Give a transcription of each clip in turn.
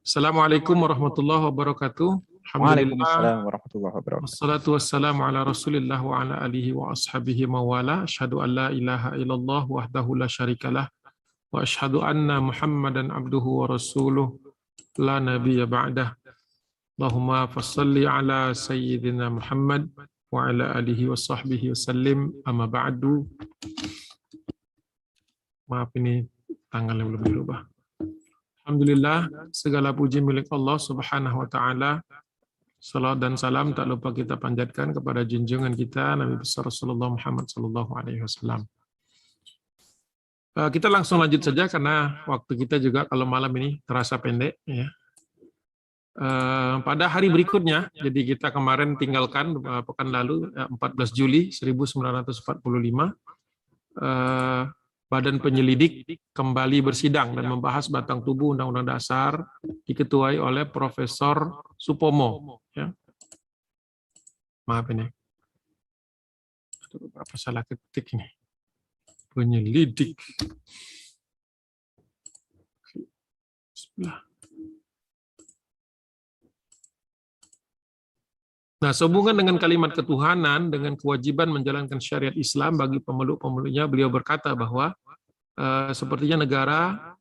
Assalamualaikum warahmatullahi wabarakatuh. Alhamdulillah. Waalaikumsalam warahmatullahi wabarakatuh. Wassalatu wassalamu ala Rasulillah wa ala alihi wa ashabihi mawala. Asyhadu an la ilaha illallah wahdahu la syarikalah wa asyhadu anna Muhammadan abduhu wa rasuluh la nabiyya ba'dah. Allahumma fassalli ala sayyidina Muhammad wa ala alihi wa sahbihi wasallim. Amma ba'du. Maaf, ini tanggalnya belum dirubah. Alhamdulillah, segala puji milik Allah Subhanahu wa taala. Salat dan salam tak lupa kita panjatkan kepada junjungan kita Nabi besar Rasulullah Muhammad sallallahu alaihi wasallam. Kita langsung lanjut saja karena waktu kita juga kalau malam ini terasa pendek ya. Pada hari berikutnya, jadi kita kemarin tinggalkan pekan lalu 14 Juli 1945, Badan Penyelidik kembali bersidang dan membahas batang tubuh Undang-Undang Dasar diketuai oleh Profesor Supomo. Ya. Maaf ini, ada beberapa salah ketik ini. Penyelidik. Bismillah. Nah, sehubungan dengan kalimat ketuhanan, dengan kewajiban menjalankan syariat Islam bagi pemeluk-pemeluknya, beliau berkata bahwa sepertinya negara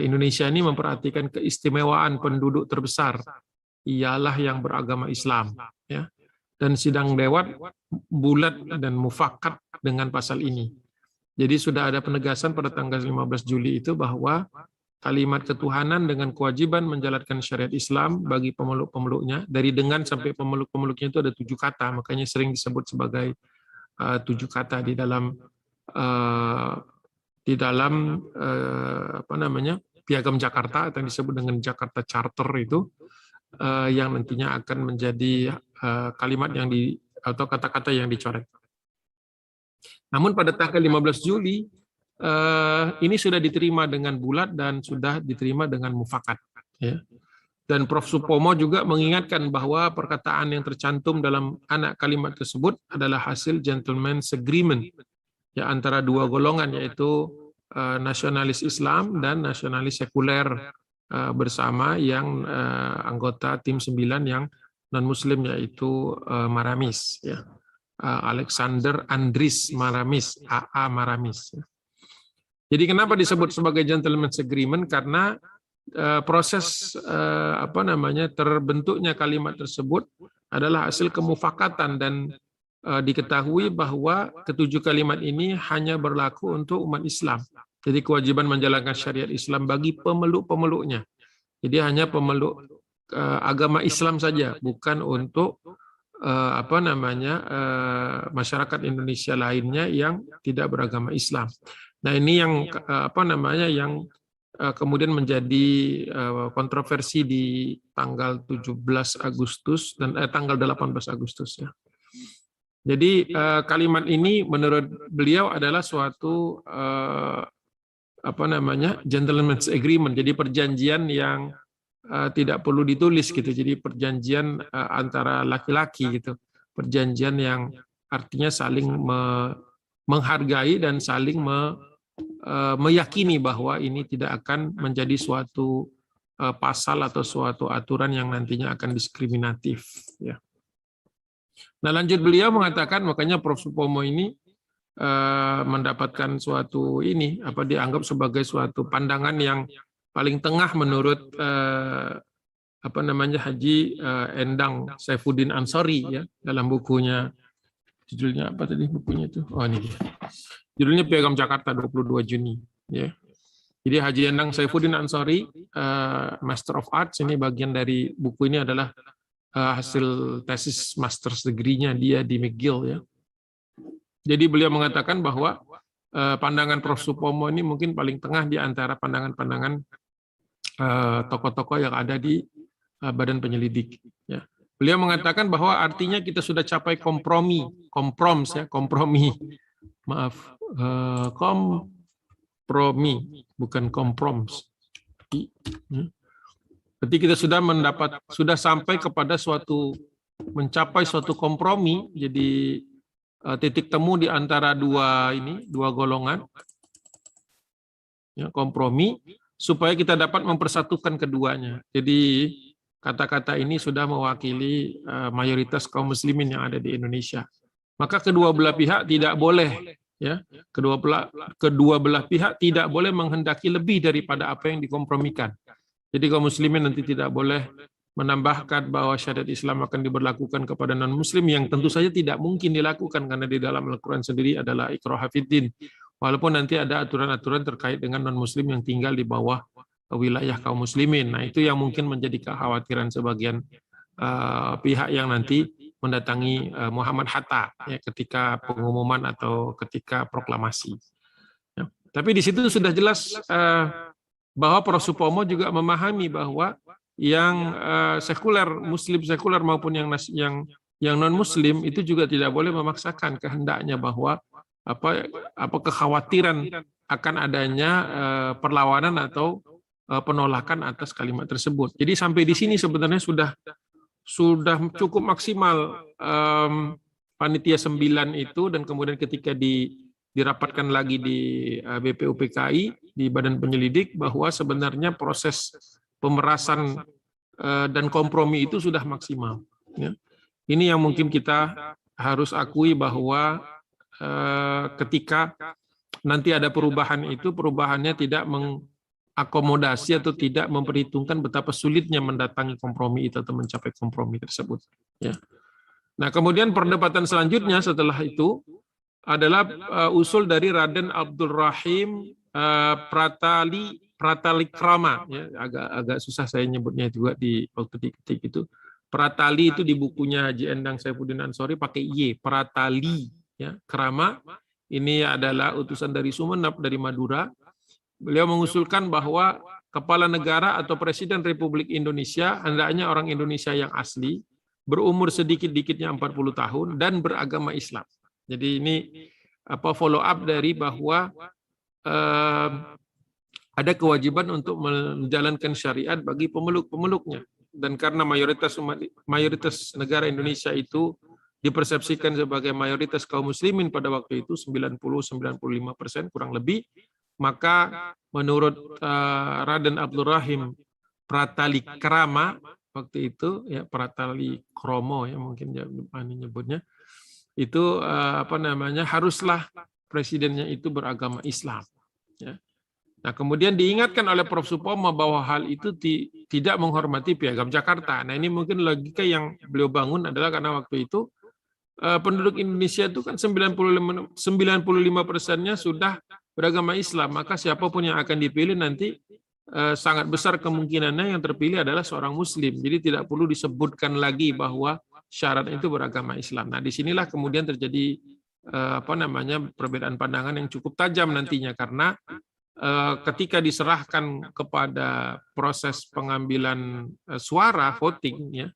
Indonesia ini memperhatikan keistimewaan penduduk terbesar, ialah yang beragama Islam. Ya. Dan sidang dewan bulat dan mufakat dengan pasal ini. Jadi sudah ada penegasan pada tanggal 15 Juli itu bahwa kalimat ketuhanan dengan kewajiban menjalankan syariat Islam bagi pemeluk-pemeluknya, dari dengan sampai pemeluk-pemeluknya itu ada 7 kata, makanya sering disebut sebagai 7 kata di dalam Piagam Jakarta atau yang disebut dengan Jakarta Charter itu, yang nantinya akan menjadi kalimat yang atau kata-kata yang dicoret. Namun pada tanggal 15 Juli ini sudah diterima dengan bulat dan sudah diterima dengan mufakat. Ya. Dan Prof. Supomo juga mengingatkan bahwa perkataan yang tercantum dalam anak kalimat tersebut adalah hasil gentleman's agreement ya, antara dua golongan, yaitu nasionalis Islam dan nasionalis sekuler bersama yang anggota tim 9 yang non-muslim, yaitu Maramis. Ya. Alexander Andris Maramis, AA Maramis. Ya. Jadi kenapa disebut sebagai gentleman's agreement? Karena proses terbentuknya kalimat tersebut adalah hasil kemufakatan, dan diketahui bahwa ketujuh kalimat ini hanya berlaku untuk umat Islam. Jadi kewajiban menjalankan syariat Islam bagi pemeluk-pemeluknya. Jadi hanya pemeluk agama Islam saja, bukan untuk masyarakat Indonesia lainnya yang tidak beragama Islam. Nah, ini yang yang kemudian menjadi kontroversi di tanggal 17 Agustus dan tanggal 18 Agustus ya. Jadi kalimat ini menurut beliau adalah suatu gentleman's agreement. Jadi perjanjian yang tidak perlu ditulis gitu. Jadi perjanjian antara laki-laki gitu. Perjanjian yang artinya saling menghargai dan saling meyakini bahwa ini tidak akan menjadi suatu pasal atau suatu aturan yang nantinya akan diskriminatif. Ya. Nah, lanjut beliau mengatakan, makanya Prof. Supomo ini mendapatkan suatu dianggap sebagai suatu pandangan yang paling tengah menurut Haji Endang Saifuddin Ansori ya, dalam bukunya, judulnya apa tadi bukunya itu? Oh, ini dia. Judulnya Piagam Jakarta 22 Juni. Ya. Jadi Haji Endang Saifuddin Ansori, Master of Arts, ini bagian dari buku ini adalah hasil tesis master's degree-nya dia di McGill. Ya. Jadi beliau mengatakan bahwa pandangan Prof. Supomo ini mungkin paling tengah di antara pandangan-pandangan tokoh-tokoh yang ada di Badan Penyelidik. Ya. Beliau mengatakan bahwa artinya kita sudah capai kompromi, bukan komproms. Berarti kita sudah sampai kepada mencapai suatu kompromi, jadi titik temu di antara dua golongan, ya, kompromi supaya kita dapat mempersatukan keduanya. Jadi kata-kata ini sudah mewakili mayoritas kaum muslimin yang ada di Indonesia. Maka kedua belah pihak tidak boleh, ya, kedua belah pihak tidak boleh menghendaki lebih daripada apa yang dikompromikan. Jadi kaum muslimin nanti tidak boleh menambahkan bahwa syariat Islam akan diberlakukan kepada non-muslim yang tentu saja tidak mungkin dilakukan karena di dalam Al-Quran sendiri adalah ikrah fiddin. Walaupun nanti ada aturan-aturan terkait dengan non-muslim yang tinggal di bawah wilayah kaum muslimin. Nah, itu yang mungkin menjadi kekhawatiran sebagian pihak yang nanti mendatangi Muhammad Hatta ya, ketika pengumuman atau ketika proklamasi. Ya. Tapi di situ sudah jelas bahwa Prof. Supomo juga memahami bahwa yang sekuler, muslim sekuler maupun yang non muslim itu juga tidak boleh memaksakan kehendaknya bahwa apa kekhawatiran akan adanya perlawanan atau penolakan atas kalimat tersebut. Jadi sampai di sini sebenarnya sudah cukup maksimal panitia 9 itu, dan kemudian ketika dirapatkan lagi di BPUPKI, di Badan Penyelidik, bahwa sebenarnya proses pemerasan dan kompromi itu sudah maksimal. Ya. Ini yang mungkin kita harus akui bahwa ketika nanti ada perubahan itu, perubahannya tidak mengakomodasi atau tidak memperhitungkan betapa sulitnya mendatangi kompromi itu atau mencapai kompromi tersebut. Ya. Nah, kemudian perdebatan selanjutnya setelah itu adalah usul dari Raden Abdul Rahim Pratalikrama. Ya, agak susah saya nyebutnya juga di waktu diketik itu. Pratali itu di bukunya Haji Endang Saifuddin Ansori pakai Y, Pratali. Ya, Krama ini adalah utusan dari Sumeneb, dari Madura. Beliau mengusulkan bahwa kepala negara atau presiden Republik Indonesia hendaknya orang Indonesia yang asli, berumur sedikit-dikitnya 40 tahun dan beragama Islam. Jadi ini follow up dari bahwa ada kewajiban untuk menjalankan syariat bagi pemeluk-pemeluknya. Dan karena mayoritas negara Indonesia itu dipersepsikan sebagai mayoritas kaum muslimin pada waktu itu 90-95% kurang lebih, maka menurut Raden Abdul Rahim Pratalikrama waktu itu, ya Pratali-kromo ya mungkin nyebutnya, itu haruslah presidennya itu beragama Islam. Ya. Nah, kemudian diingatkan oleh Prof. Supomo bahwa hal itu tidak menghormati Piagam Jakarta. Nah, ini mungkin logika yang beliau bangun adalah karena waktu itu penduduk Indonesia itu kan 95%-nya sudah beragama Islam, maka siapapun yang akan dipilih nanti sangat besar kemungkinannya yang terpilih adalah seorang Muslim. Jadi tidak perlu disebutkan lagi bahwa syarat itu beragama Islam. Nah, disinilah kemudian terjadi perbedaan pandangan yang cukup tajam nantinya, karena ketika diserahkan kepada proses pengambilan suara voting, ya,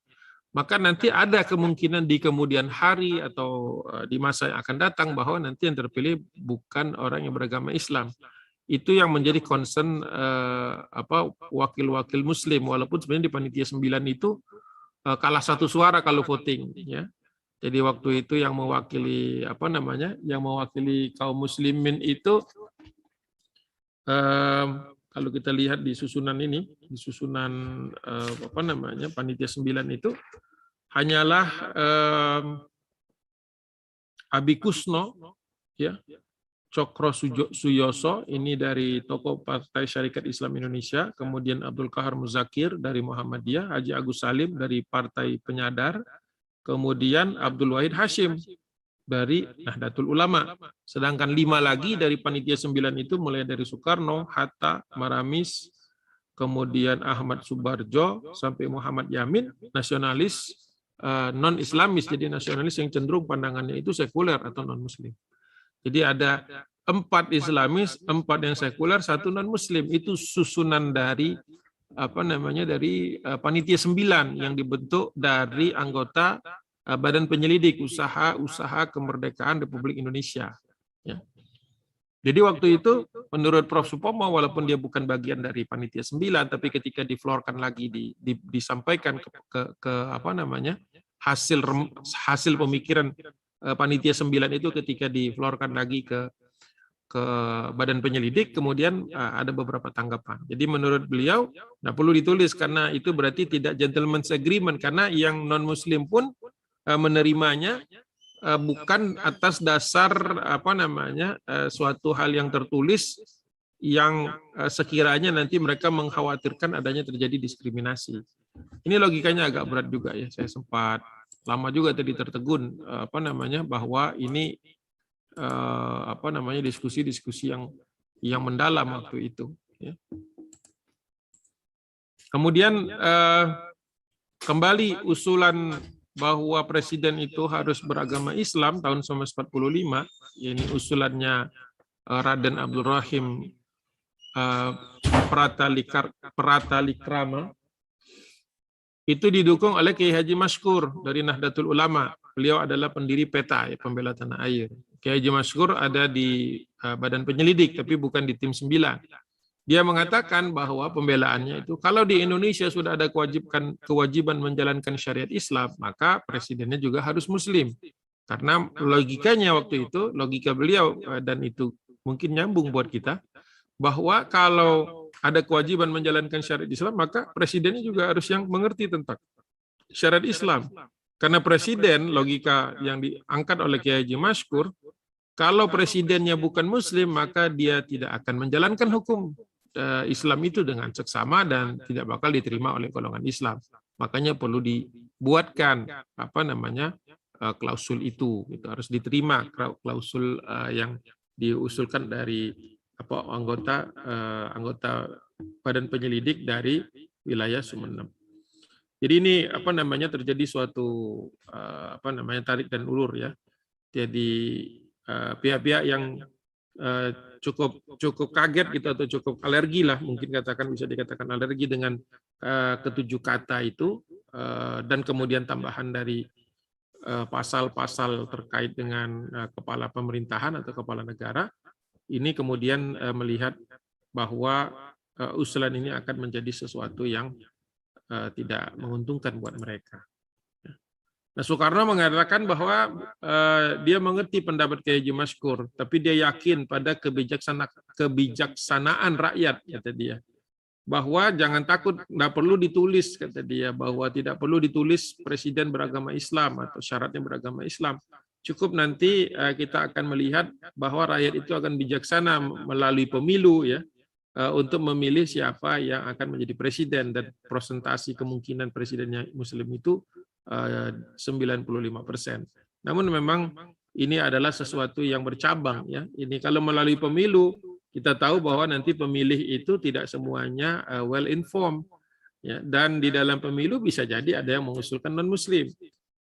maka nanti ada kemungkinan di kemudian hari atau di masa yang akan datang bahwa nanti yang terpilih bukan orang yang beragama Islam. Itu yang menjadi concern wakil-wakil Muslim, walaupun sebenarnya di panitia 9 itu kalah satu suara kalau voting, ya. Jadi waktu itu yang mewakili yang mewakili kaum muslimin itu kalau kita lihat di susunan ini, di susunan panitia 9 itu hanyalah Abi Kusno, ya, Cokro Suyoso, ini dari tokoh Partai Syarikat Islam Indonesia, kemudian Abdul Qahar Muzakir dari Muhammadiyah, Haji Agus Salim dari Partai Penyadar, kemudian Abdul Wahid Hashim dari Nahdlatul Ulama. Sedangkan 5 lagi dari panitia 9 itu mulai dari Soekarno, Hatta, Maramis, kemudian Ahmad Subarjo sampai Muhammad Yamin, nasionalis non-Islamis, jadi nasionalis yang cenderung pandangannya itu sekuler atau non-Muslim. Jadi ada 4 Islamis, 4 yang sekuler, 1 non-Muslim. Itu susunan dari dari panitia 9 yang dibentuk dari anggota Badan Penyelidik Usaha Kemerdekaan Republik Indonesia. Ya. Jadi waktu itu menurut Prof. Supomo, walaupun dia bukan bagian dari panitia 9, tapi ketika diflorkan lagi disampaikan ke hasil pemikiran panitia 9 itu ketika diflorkan lagi ke ke badan penyelidik, kemudian ada beberapa tanggapan. Jadi menurut beliau tidak perlu ditulis karena itu berarti tidak gentleman's agreement, karena yang non Muslim pun menerimanya bukan atas dasar suatu hal yang tertulis yang sekiranya nanti mereka mengkhawatirkan adanya terjadi diskriminasi. Ini logikanya agak berat juga ya. Saya sempat lama juga tadi tertegun bahwa ini diskusi-diskusi yang mendalam waktu itu. Ya. Kemudian kembali usulan bahwa presiden itu harus beragama Islam tahun 1945, ini usulannya Raden Abdul Rahim Pratalikrama, itu didukung oleh Kiai Haji Maskur dari Nahdlatul Ulama. Beliau adalah pendiri PETA, Pembela Tanah Air. Kiai Haji Maskur ada di badan penyelidik, tapi bukan di tim 9. Dia mengatakan bahwa pembelaannya itu, kalau di Indonesia sudah ada kewajiban menjalankan syariat Islam, maka presidennya juga harus Muslim. Karena logikanya waktu itu, logika beliau, dan itu mungkin nyambung buat kita, bahwa kalau ada kewajiban menjalankan syariat Islam, maka presidennya juga harus yang mengerti tentang syariat Islam. Karena presiden, logika yang diangkat oleh Kiai Haji Maskur, kalau presidennya bukan Muslim, maka dia tidak akan menjalankan hukum Islam itu dengan seksama dan tidak bakal diterima oleh golongan Islam. Makanya perlu dibuatkan klausul itu harus diterima, klausul yang diusulkan dari anggota badan penyelidik dari wilayah Sumeneb. Jadi ini terjadi suatu tarik dan ulur ya. Jadi pihak-pihak yang cukup kaget gitu atau cukup alergi lah, mungkin bisa dikatakan alergi dengan ketujuh kata itu, dan kemudian tambahan dari pasal-pasal terkait dengan kepala pemerintahan atau kepala negara. Ini kemudian melihat bahwa usulan ini akan menjadi sesuatu yang tidak menguntungkan buat mereka. Nah, Soekarno mengatakan bahwa dia mengerti pendapat Kiai Haji Maskur, tapi dia yakin pada kebijaksanaan rakyat, kata dia. Bahwa jangan takut, tidak perlu ditulis, kata dia, bahwa tidak perlu ditulis presiden beragama Islam atau syaratnya beragama Islam. Cukup nanti kita akan melihat bahwa rakyat itu akan bijaksana melalui pemilu ya, untuk memilih siapa yang akan menjadi presiden, dan persentase kemungkinan presidennya Muslim itu 95%. Namun memang ini adalah sesuatu yang bercabang ya. Ini kalau melalui pemilu, kita tahu bahwa nanti pemilih itu tidak semuanya well informed ya, dan di dalam pemilu bisa jadi ada yang mengusulkan non Muslim.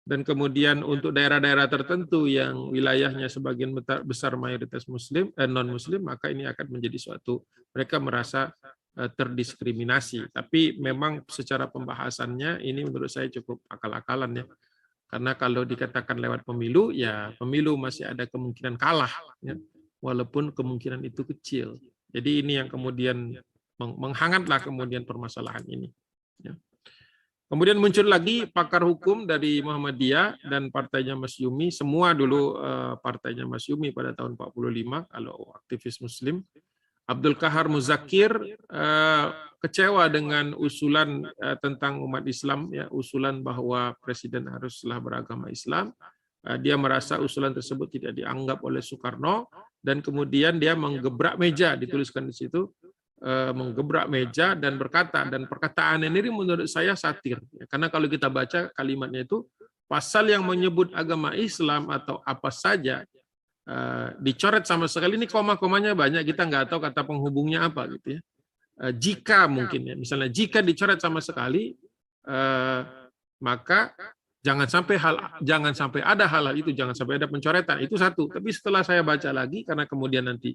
Dan kemudian untuk daerah-daerah tertentu yang wilayahnya sebagian besar mayoritas Muslim, non-Muslim, maka ini akan menjadi suatu, mereka merasa terdiskriminasi. Tapi memang secara pembahasannya ini menurut saya cukup akal-akalan ya. Karena kalau dikatakan lewat pemilu, ya pemilu masih ada kemungkinan kalah, ya, walaupun kemungkinan itu kecil. Jadi ini yang kemudian menghangatlah kemudian permasalahan ini. Ya. Kemudian muncul lagi pakar hukum dari Muhammadiyah dan partainya Mas Yumi, semua dulu partainya Mas Yumi pada tahun 45 kalau aktivis Muslim. Abdul Qahar Muzakir kecewa dengan usulan tentang umat Islam, ya, usulan bahwa presiden haruslah beragama Islam. Dia merasa usulan tersebut tidak dianggap oleh Soekarno, dan kemudian dia menggebrak meja, dituliskan di situ, menggebrak meja dan berkata, dan perkataan ini menurut saya satir, karena kalau kita baca kalimatnya itu, pasal yang menyebut agama Islam atau apa saja dicoret sama sekali, ini koma-komanya banyak, kita nggak tahu kata penghubungnya apa gitu ya. Jika mungkin ya, misalnya jika dicoret sama sekali, maka jangan sampai ada hal itu, jangan sampai ada pencoretan, itu satu. Tapi setelah saya baca lagi, karena kemudian nanti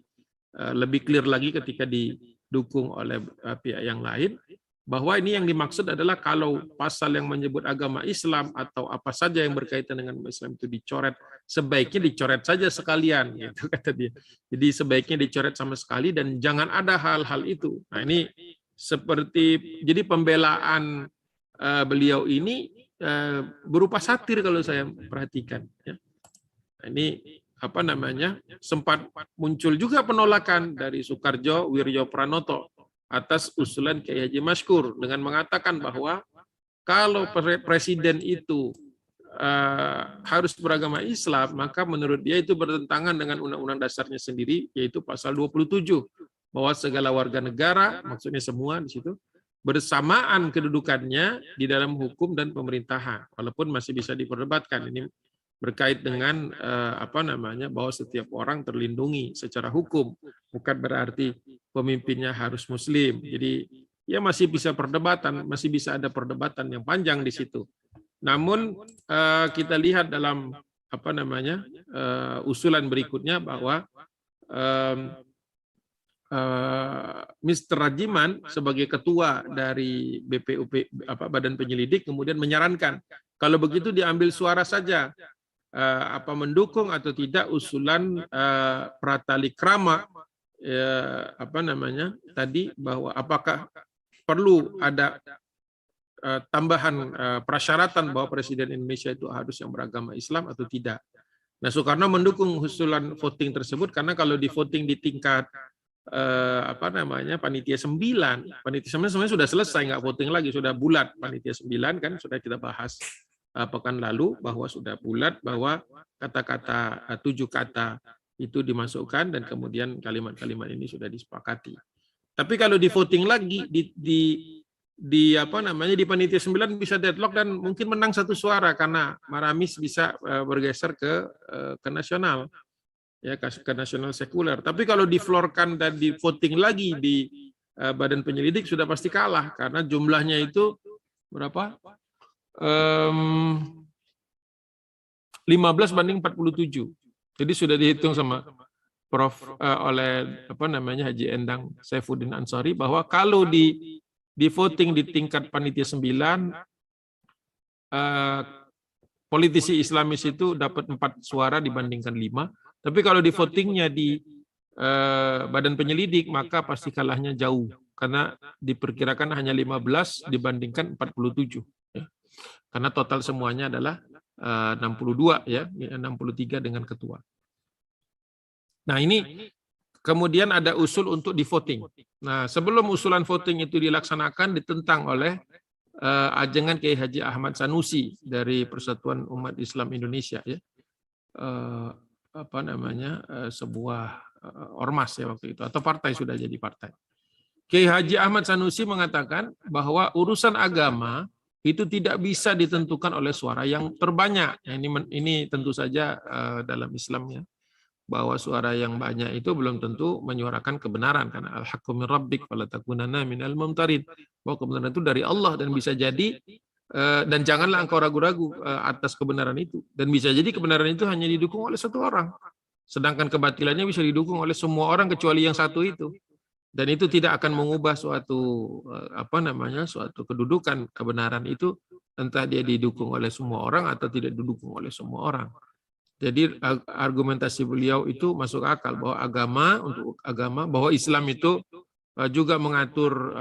lebih clear lagi ketika didukung oleh pihak yang lain, bahwa ini yang dimaksud adalah kalau pasal yang menyebut agama Islam atau apa saja yang berkaitan dengan Islam itu dicoret, sebaiknya dicoret saja sekalian, gitu kata dia. Jadi sebaiknya dicoret sama sekali dan jangan ada hal-hal itu. Nah ini seperti, jadi pembelaan beliau ini berupa satir kalau saya perhatikan. Ya. Nah, ini sempat muncul juga penolakan dari Soekarjo Wirjo Pranoto atas usulan Kiai Haji Maskur dengan mengatakan bahwa kalau presiden itu harus beragama Islam, maka menurut dia itu bertentangan dengan undang-undang dasarnya sendiri, yaitu pasal 27, bahwa segala warga negara, maksudnya semua di situ, bersamaan kedudukannya di dalam hukum dan pemerintahan, walaupun masih bisa diperdebatkan. Ini berkait dengan bahwa setiap orang terlindungi secara hukum, bukan berarti pemimpinnya harus Muslim. Jadi ya masih bisa perdebatan, masih bisa ada perdebatan yang panjang di situ. Namun kita lihat dalam usulan berikutnya bahwa Mr. Rajiman sebagai ketua dari BPUP Badan Penyelidik kemudian menyarankan kalau begitu diambil suara saja mendukung atau tidak usulan Pratalikrama tadi, bahwa apakah perlu ada tambahan persyaratan bahwa Presiden Indonesia itu harus yang beragama Islam atau tidak. Nah, Soekarno mendukung usulan voting tersebut karena kalau di voting di tingkat panitia 9 sebenarnya sudah selesai, nggak voting lagi, sudah bulat. Panitia 9 kan sudah kita bahas pekan lalu bahwa sudah bulat, bahwa kata-kata 7 kata itu dimasukkan dan kemudian kalimat-kalimat ini sudah disepakati. Tapi kalau di voting lagi di panitia 9 bisa deadlock dan mungkin menang 1 suara karena Maramis bisa bergeser ke nasional, ya, ke nasional sekuler. Tapi kalau diflorkan dan di voting lagi di Badan Penyelidik sudah pasti kalah karena jumlahnya itu berapa? 15 banding 47. Jadi sudah dihitung sama Prof oleh Haji Endang Saifuddin Ansori bahwa kalau di voting di tingkat panitia 9 politisi Islamis itu dapat 4 suara dibandingkan 5. Tapi kalau di votingnya di Badan Penyelidik maka pasti kalahnya jauh karena diperkirakan hanya 15 dibandingkan 47. Ya. Karena total semuanya adalah 62 ya, 63 dengan ketua. Nah, ini kemudian ada usul untuk di voting. Nah, sebelum usulan voting itu dilaksanakan ditentang oleh ajengan Kiai Haji Ahmad Sanusi dari Persatuan Umat Islam Indonesia, ya. Sebuah ormas ya waktu itu, atau partai, sudah jadi partai. Kiai Haji Ahmad Sanusi mengatakan bahwa urusan agama itu tidak bisa ditentukan oleh suara yang terbanyak. Ini tentu saja dalam Islamnya, bahwa suara yang banyak itu belum tentu menyuarakan kebenaran, karena al-haqqu min rabbik fala takunanna minal mumtarin, bahwa kebenaran itu dari Allah dan bisa jadi dan janganlah engkau ragu-ragu atas kebenaran itu, dan bisa jadi kebenaran itu hanya didukung oleh 1 orang, sedangkan kebatilannya bisa didukung oleh semua orang kecuali yang 1 itu. Dan itu tidak akan mengubah suatu suatu kedudukan kebenaran itu, entah dia didukung oleh semua orang atau tidak didukung oleh semua orang. Jadi argumentasi beliau itu masuk akal, bahwa agama bahwa Islam itu juga mengatur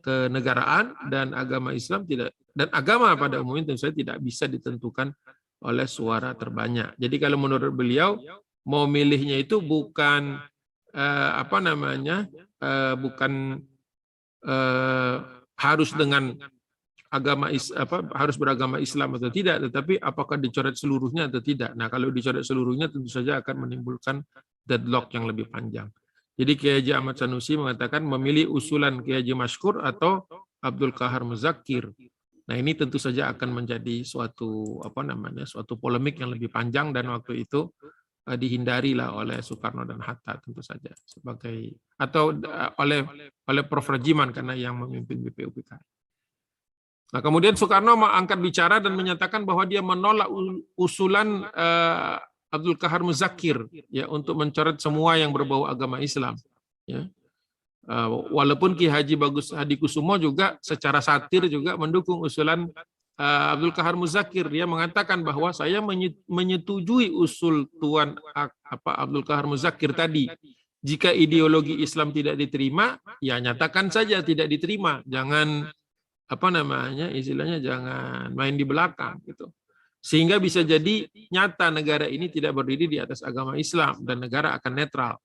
kenegaraan, dan agama Islam tidak, dan agama pada umumnya tentu saja tidak bisa ditentukan oleh suara terbanyak. Jadi kalau menurut beliau mau milihnya itu bukan harus dengan harus beragama Islam atau tidak, tetapi apakah dicoret seluruhnya atau tidak. Nah, kalau dicoret seluruhnya tentu saja akan menimbulkan deadlock yang lebih panjang. Jadi Kiai Haji Ahmad Sanusi mengatakan memilih usulan Kiai Haji Maskur atau Abdul Qahar Muzakir. Nah, ini tentu saja akan menjadi suatu suatu polemik yang lebih panjang, dan waktu itu dihindarilah oleh Soekarno dan Hatta tentu saja, sebagai atau oleh Prof Rajiman karena yang memimpin BPUPK. Nah, kemudian Soekarno angkat bicara dan menyatakan bahwa dia menolak usulan Abdul Qahar Muzakir, ya, untuk mencoret semua yang berbau agama Islam, ya. Walaupun Ki Haji Bagus Hadikusumo juga secara satir juga mendukung usulan Abdul Qahar Muzakir. Dia mengatakan bahwa saya menyetujui usul Tuan Abdul Qahar Muzakir tadi. Jika ideologi Islam tidak diterima, ya nyatakan saja tidak diterima. Jangan istilahnya jangan main di belakang gitu. Sehingga bisa jadi nyata negara ini tidak berdiri di atas agama Islam dan negara akan netral.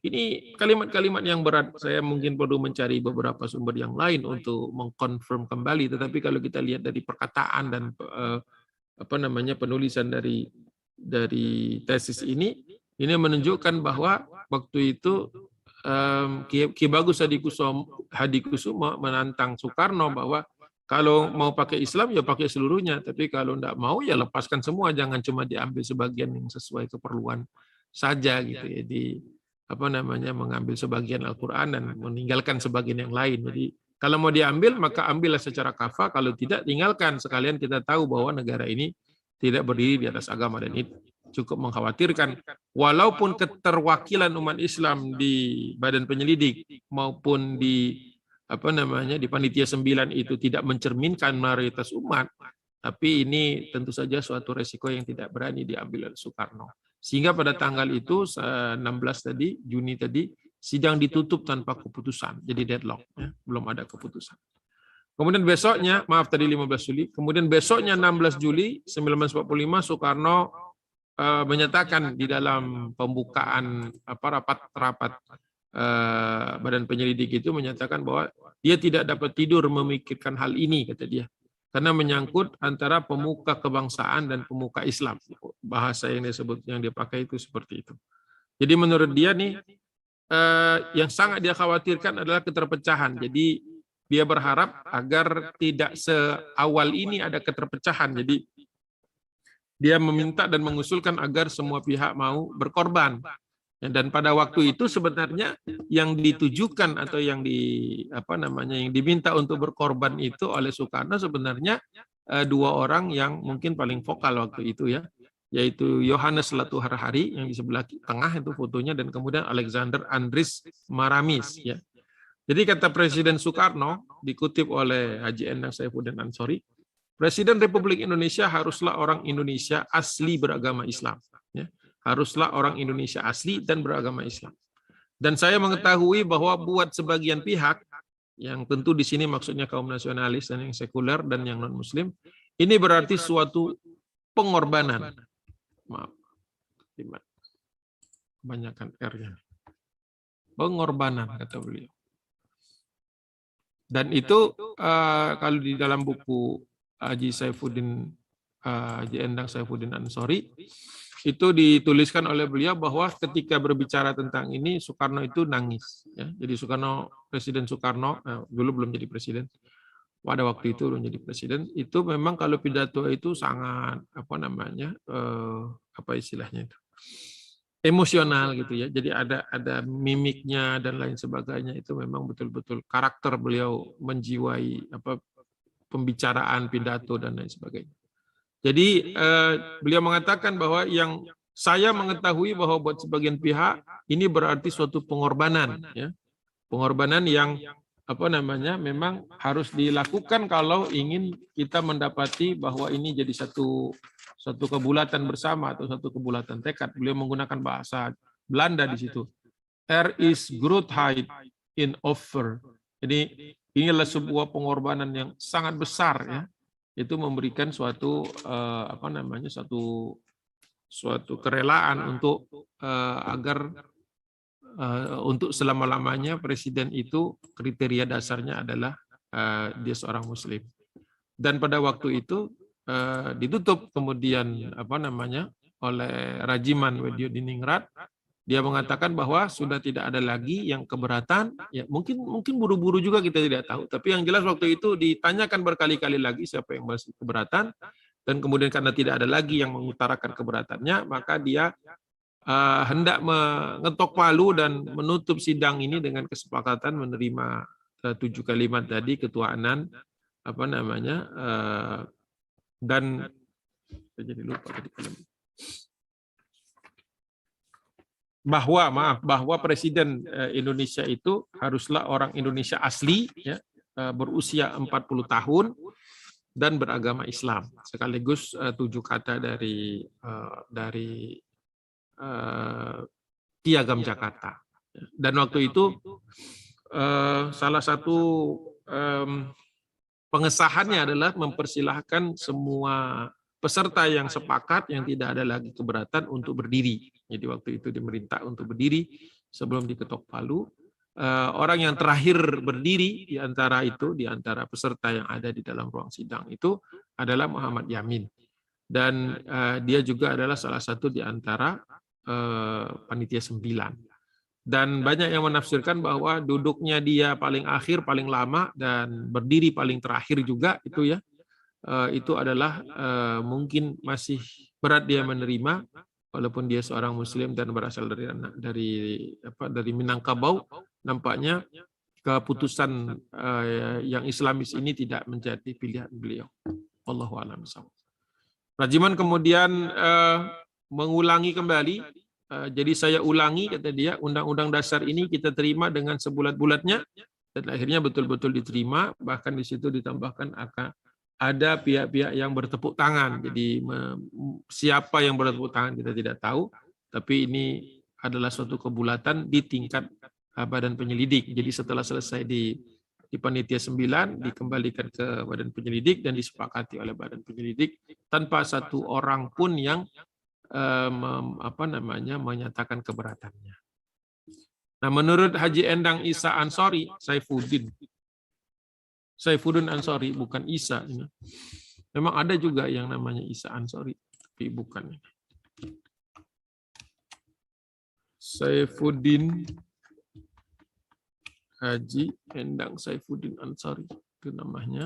Ini kalimat-kalimat yang berat. Saya mungkin perlu mencari beberapa sumber yang lain untuk mengkonfirm kembali. Tetapi kalau kita lihat dari perkataan dan penulisan dari tesis ini menunjukkan bahwa waktu itu Ki Bagus Hadikusumo menantang Soekarno bahwa kalau mau pakai Islam ya pakai seluruhnya, tapi kalau tidak mau ya lepaskan semua, jangan cuma diambil sebagian yang sesuai keperluan saja gitu ya. Mengambil sebagian Al-Quran dan meninggalkan sebagian yang lain. Jadi kalau mau diambil maka ambillah secara kafah, kalau tidak tinggalkan. Sekalian kita tahu bahwa negara ini tidak berdiri di atas agama, dan itu cukup mengkhawatirkan. Walaupun keterwakilan umat Islam di badan penyelidik maupun di di panitia 9 itu tidak mencerminkan mayoritas umat, tapi ini tentu saja suatu resiko yang tidak berani diambil oleh Soekarno. Sehingga pada tanggal itu 16 Juni tadi sidang ditutup tanpa keputusan, jadi deadlock ya, belum ada keputusan. Kemudian besoknya, maaf tadi 15 Juli, kemudian besoknya 16 Juli 1945 Soekarno menyatakan di dalam pembukaan rapat badan penyelidik itu, menyatakan bahwa dia tidak dapat tidur memikirkan hal ini, kata dia. Karena menyangkut antara pemuka kebangsaan dan pemuka Islam. Bahasa yang dia pakai itu seperti itu. Jadi menurut dia nih, yang sangat dia khawatirkan adalah keterpecahan. Jadi dia berharap agar tidak seawal ini ada keterpecahan. Jadi dia meminta dan mengusulkan agar semua pihak mau berkorban. Dan pada waktu itu sebenarnya yang ditujukan atau yang diminta untuk berkorban itu oleh Soekarno sebenarnya dua orang yang mungkin paling vokal waktu itu ya, yaitu Yohanes Latuharhari yang di sebelah tengah itu fotonya, dan kemudian Alexander Andries Maramis ya. Jadi kata Presiden Soekarno, dikutip oleh Haji Endang Saifuddin Ansori, Presiden Republik Indonesia haruslah orang Indonesia asli beragama Islam ya. Haruslah orang Indonesia asli dan beragama Islam. Dan saya mengetahui bahwa buat sebagian pihak, yang tentu di sini maksudnya kaum nasionalis dan yang sekuler dan yang non-muslim, ini berarti suatu pengorbanan. Maaf, kebanyakan R-nya. Pengorbanan, kata beliau. Dan itu kalau di dalam buku Haji Endang Saifuddin Ansori, itu dituliskan oleh beliau bahwa ketika berbicara tentang ini Soekarno itu nangis ya. Jadi Presiden Soekarno dulu belum jadi presiden, pada waktu itu belum jadi presiden, itu memang kalau pidato itu sangat istilahnya itu emosional gitu ya. Jadi ada mimiknya dan lain sebagainya, itu memang betul-betul karakter beliau menjiwai pembicaraan, pidato dan lain sebagainya. Jadi beliau mengatakan bahwa yang saya mengetahui bahwa buat sebagian pihak ini berarti suatu pengorbanan ya. Pengorbanan yang memang harus dilakukan kalau ingin kita mendapati bahwa ini jadi satu kebulatan bersama atau satu kebulatan tekad. Beliau menggunakan bahasa Belanda di situ. Er is grootheid in offer. Jadi inilah sebuah pengorbanan yang sangat besar ya. Itu memberikan suatu suatu kerelaan untuk agar untuk selama-lamanya presiden itu kriteria dasarnya adalah dia seorang muslim. Dan pada waktu itu ditutup kemudian oleh Rajiman Weddiodiningrat. Dia mengatakan bahwa sudah tidak ada lagi yang keberatan, ya mungkin buru-buru juga kita tidak tahu, tapi yang jelas waktu itu ditanyakan berkali-kali lagi siapa yang masih keberatan, dan kemudian karena tidak ada lagi yang mengutarakan keberatannya, maka dia hendak mengetok palu dan menutup sidang ini dengan kesepakatan menerima 7 kalimat tadi, ketuaanan dan saya jadi lupa tadi kalimat. Bahwa Presiden Indonesia itu haruslah orang Indonesia asli ya, berusia 40 tahun dan beragama Islam, sekaligus 7 kata dari Piagam Jakarta. Dan waktu itu salah satu pengesahannya adalah mempersilahkan semua peserta yang sepakat, yang tidak ada lagi keberatan untuk berdiri. Jadi waktu itu dimerintah untuk berdiri sebelum diketok palu. Orang yang terakhir berdiri di antara peserta yang ada di dalam ruang sidang itu adalah Muhammad Yamin. Dan dia juga adalah salah satu di antara panitia 9. Dan banyak yang menafsirkan bahwa duduknya dia paling akhir, paling lama, dan berdiri paling terakhir juga itu ya, itu adalah mungkin masih berat dia menerima, walaupun dia seorang Muslim dan berasal dari Minangkabau. Nampaknya keputusan yang Islamis ini tidak menjadi pilihan beliau. Wallahu a'lam bishawab. Rajiman kemudian mengulangi kembali. Jadi saya ulangi, kata dia, undang-undang dasar ini kita terima dengan sebulat-bulatnya, dan akhirnya betul-betul diterima. Bahkan di situ ditambahkan akan ada pihak-pihak yang bertepuk tangan. Jadi siapa yang bertepuk tangan kita tidak tahu, tapi ini adalah suatu kebulatan di tingkat badan penyelidik. Jadi setelah selesai di panitia 9, dikembalikan ke badan penyelidik dan disepakati oleh badan penyelidik tanpa satu orang pun yang menyatakan keberatannya. Nah, menurut Haji Endang Isa Ansori, Saifuddin Ansori, bukan Isa ini. Memang ada juga yang namanya Isa Ansori, tapi bukan. Saifuddin Haji Endang Saifuddin Ansori itu namanya.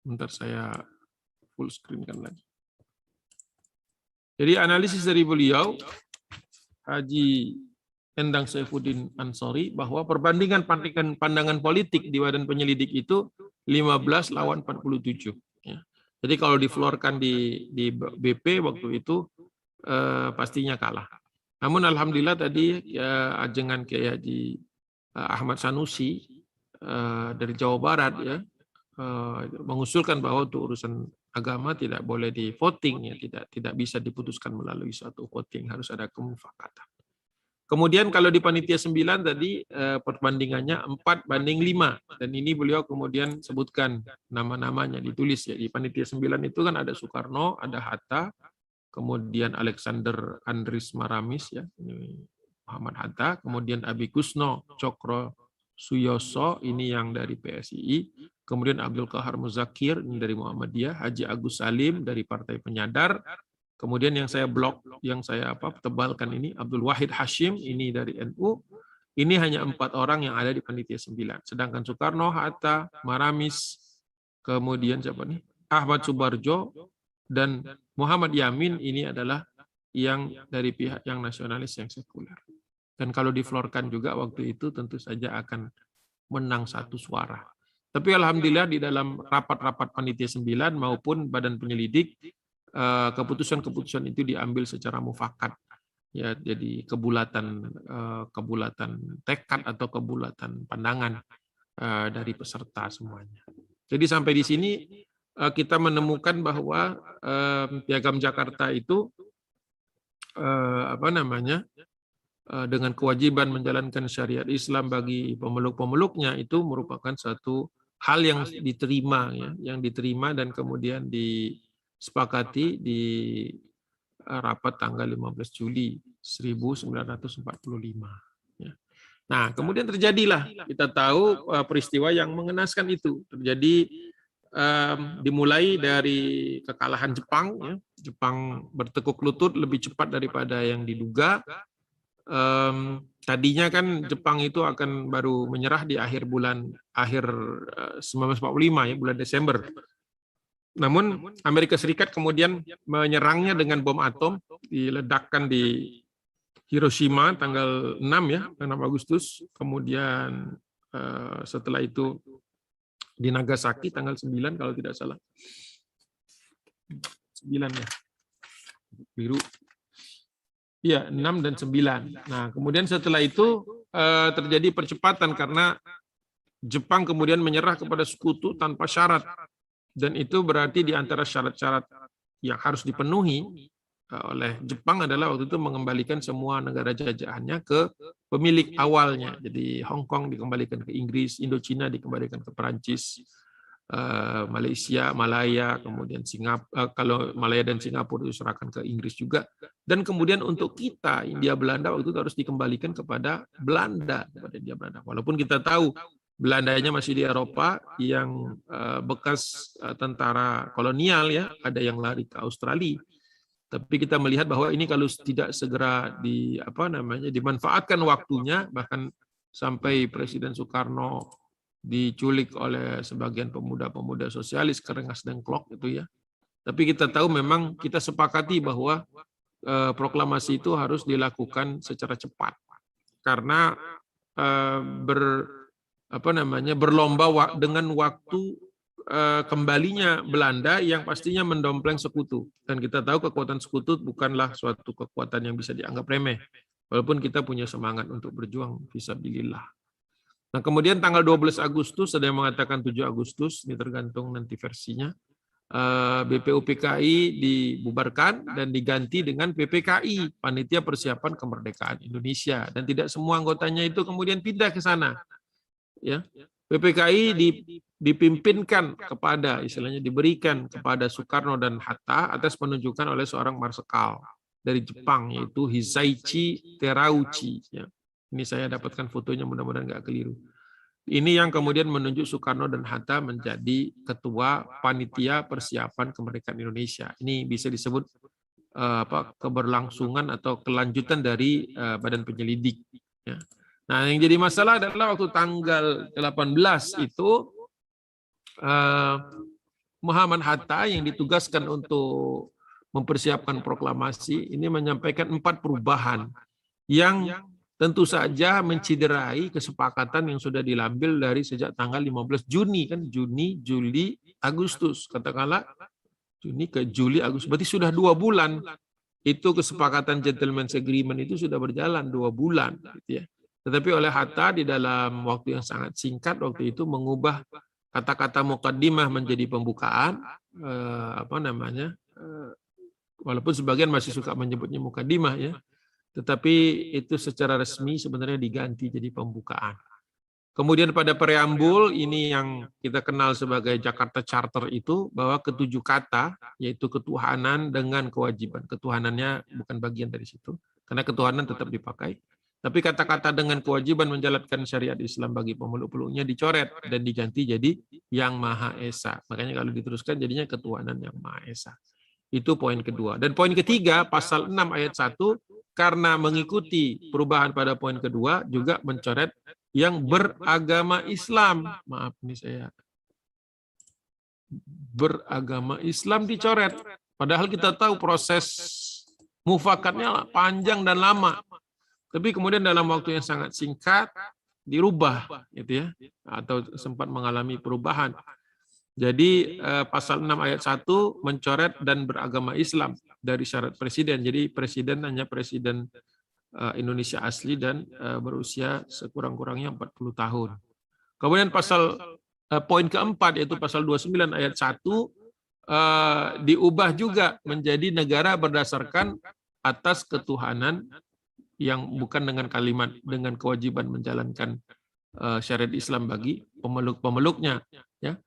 Bentar saya full screen kan lagi. Jadi analisis dari beliau, Haji Endang Saifuddin Ansori, bahwa perbandingan pandangan politik di badan penyelidik itu 15 lawan 47. Ya. Jadi kalau diflorkan di BP waktu itu pastinya kalah. Namun alhamdulillah tadi ajengan Kiai Haji Ahmad Sanusi dari Jawa Barat ya mengusulkan bahwa untuk urusan agama tidak boleh di voting, ya tidak bisa diputuskan melalui suatu voting, harus ada kemufakatan. Kemudian kalau di panitia 9 tadi perbandingannya 4:5, dan ini beliau kemudian sebutkan nama-namanya, ditulis ya. Di panitia 9 itu kan ada Soekarno, ada Hatta, kemudian Alexander Andries Maramis ya, ini Muhammad Hatta, kemudian Abi Kusno Cokro Suyoso, ini yang dari PSII, kemudian Abdul Qahar Muzakir, ini dari Muhammadiyah, Haji Agus Salim dari Partai Penyadar, kemudian yang saya blok, yang saya tebalkan ini Abdul Wahid Hashim, ini dari NU. Ini hanya 4 orang yang ada di panitia 9. Sedangkan Soekarno, Hatta, Maramis, kemudian siapa nih? Ahmad Subarjo dan Muhammad Yamin, ini adalah yang dari pihak yang nasionalis, yang sekuler. Dan kalau diflorkan juga waktu itu tentu saja akan menang 1 suara. Tapi alhamdulillah di dalam rapat-rapat panitia 9 maupun badan penyelidik, keputusan-keputusan itu diambil secara mufakat. Ya, jadi kebulatan tekad atau kebulatan pandangan dari peserta semuanya. Jadi sampai di sini kita menemukan bahwa Piagam Jakarta itu dengan kewajiban menjalankan syariat Islam bagi pemeluk-pemeluknya itu merupakan satu hal yang diterima ya, yang diterima dan kemudian disepakati di rapat tanggal 15 Juli 1945 ya. Nah, kemudian terjadilah, kita tahu peristiwa yang mengenaskan itu terjadi, dimulai dari kekalahan Jepang ya. Jepang bertekuk lutut lebih cepat daripada yang diduga. Tadinya kan Jepang itu akan baru menyerah di akhir 1945 ya, bulan Desember. Namun Amerika Serikat kemudian menyerangnya dengan bom atom, diledakkan di Hiroshima tanggal 6 ya, 6 Agustus. Kemudian setelah itu di Nagasaki tanggal 9 kalau tidak salah. 9 ya. Biru. Iya, 6 dan 9. Nah, kemudian setelah itu terjadi percepatan karena Jepang kemudian menyerah kepada sekutu tanpa syarat. Dan itu berarti di antara syarat-syarat yang harus dipenuhi oleh Jepang adalah waktu itu mengembalikan semua negara jajahannya ke pemilik awalnya. Jadi Hong Kong dikembalikan ke Inggris, Indochina dikembalikan ke Perancis, Malaysia, Malaya, kemudian Singapura, kalau Malaya dan Singapura diserahkan ke Inggris juga, dan kemudian untuk kita India Belanda waktu itu harus dikembalikan kepada Belanda, kepada India Belanda. Walaupun kita tahu Belandanya masih di Eropa, yang bekas tentara kolonial ya, ada yang lari ke Australia. Tapi kita melihat bahwa ini kalau tidak segera dimanfaatkan waktunya, bahkan sampai Presiden Soekarno diculik oleh sebagian pemuda-pemuda sosialis kerengas dengklok itu ya. Tapi kita tahu memang kita sepakati bahwa proklamasi itu harus dilakukan secara cepat karena berlomba dengan waktu kembalinya Belanda yang pastinya mendompleng sekutu, dan kita tahu kekuatan sekutu bukanlah suatu kekuatan yang bisa dianggap remeh walaupun kita punya semangat untuk berjuang fisabilillah. Nah, kemudian tanggal 12 Agustus, ada yang mengatakan 7 Agustus, ini tergantung nanti versinya, BPUPKI dibubarkan dan diganti dengan PPKI, Panitia Persiapan Kemerdekaan Indonesia, dan tidak semua anggotanya itu kemudian pindah ke sana. Ya, PPKI dipimpinkan kepada, istilahnya diberikan kepada Soekarno dan Hatta atas penunjukan oleh seorang marsekal dari Jepang, yaitu Hisaichi Terauchi. Ya. Ini saya dapatkan fotonya, mudah-mudahan nggak keliru. Ini yang kemudian menunjuk Soekarno dan Hatta menjadi ketua Panitia Persiapan Kemerdekaan Indonesia. Ini bisa disebut keberlangsungan atau kelanjutan dari badan penyelidik. Ya. Nah, yang jadi masalah adalah waktu tanggal 18 itu Muhammad Hatta yang ditugaskan untuk mempersiapkan proklamasi ini menyampaikan 4 perubahan yang tentu saja menciderai kesepakatan yang sudah diambil dari sejak tanggal 15 Juni, kan Juni, Juli, Agustus, katakanlah Juni ke Juli, Agustus, berarti sudah 2 bulan. Itu kesepakatan gentleman's agreement itu sudah berjalan 2 bulan, gitu ya. Tetapi oleh Hatta di dalam waktu yang sangat singkat waktu itu mengubah kata-kata muqaddimah menjadi pembukaan, walaupun sebagian masih suka menyebutnya muqaddimah ya. Tetapi itu secara resmi sebenarnya diganti jadi pembukaan. Kemudian pada preambul, ini yang kita kenal sebagai Jakarta Charter itu, bahwa ketujuh kata, yaitu ketuhanan dengan kewajiban. Ketuhanannya bukan bagian dari situ, karena ketuhanan tetap dipakai. Tapi kata-kata dengan kewajiban menjalankan syariat Islam bagi pemeluk-peluknya dicoret dan diganti jadi yang Maha Esa. Makanya kalau diteruskan jadinya ketuhanan yang Maha Esa. Itu poin kedua. Dan poin ketiga, pasal 6 ayat 1, karena mengikuti perubahan pada poin kedua, juga mencoret yang beragama Islam. Maaf, ini saya beragama Islam dicoret. Padahal kita tahu proses mufakatnya panjang dan lama. Tapi kemudian dalam waktu yang sangat singkat dirubah, gitu ya, atau sempat mengalami perubahan. Jadi pasal 6 ayat 1 mencoret dan beragama Islam dari syarat presiden. Jadi presiden hanya presiden Indonesia asli dan berusia sekurang-kurangnya 40 tahun. Kemudian pasal poin keempat yaitu pasal 29 ayat 1 diubah juga menjadi negara berdasarkan atas ketuhanan yang bukan dengan kalimat dengan kewajiban menjalankan syariat Islam bagi pemeluk-pemeluknya, ya.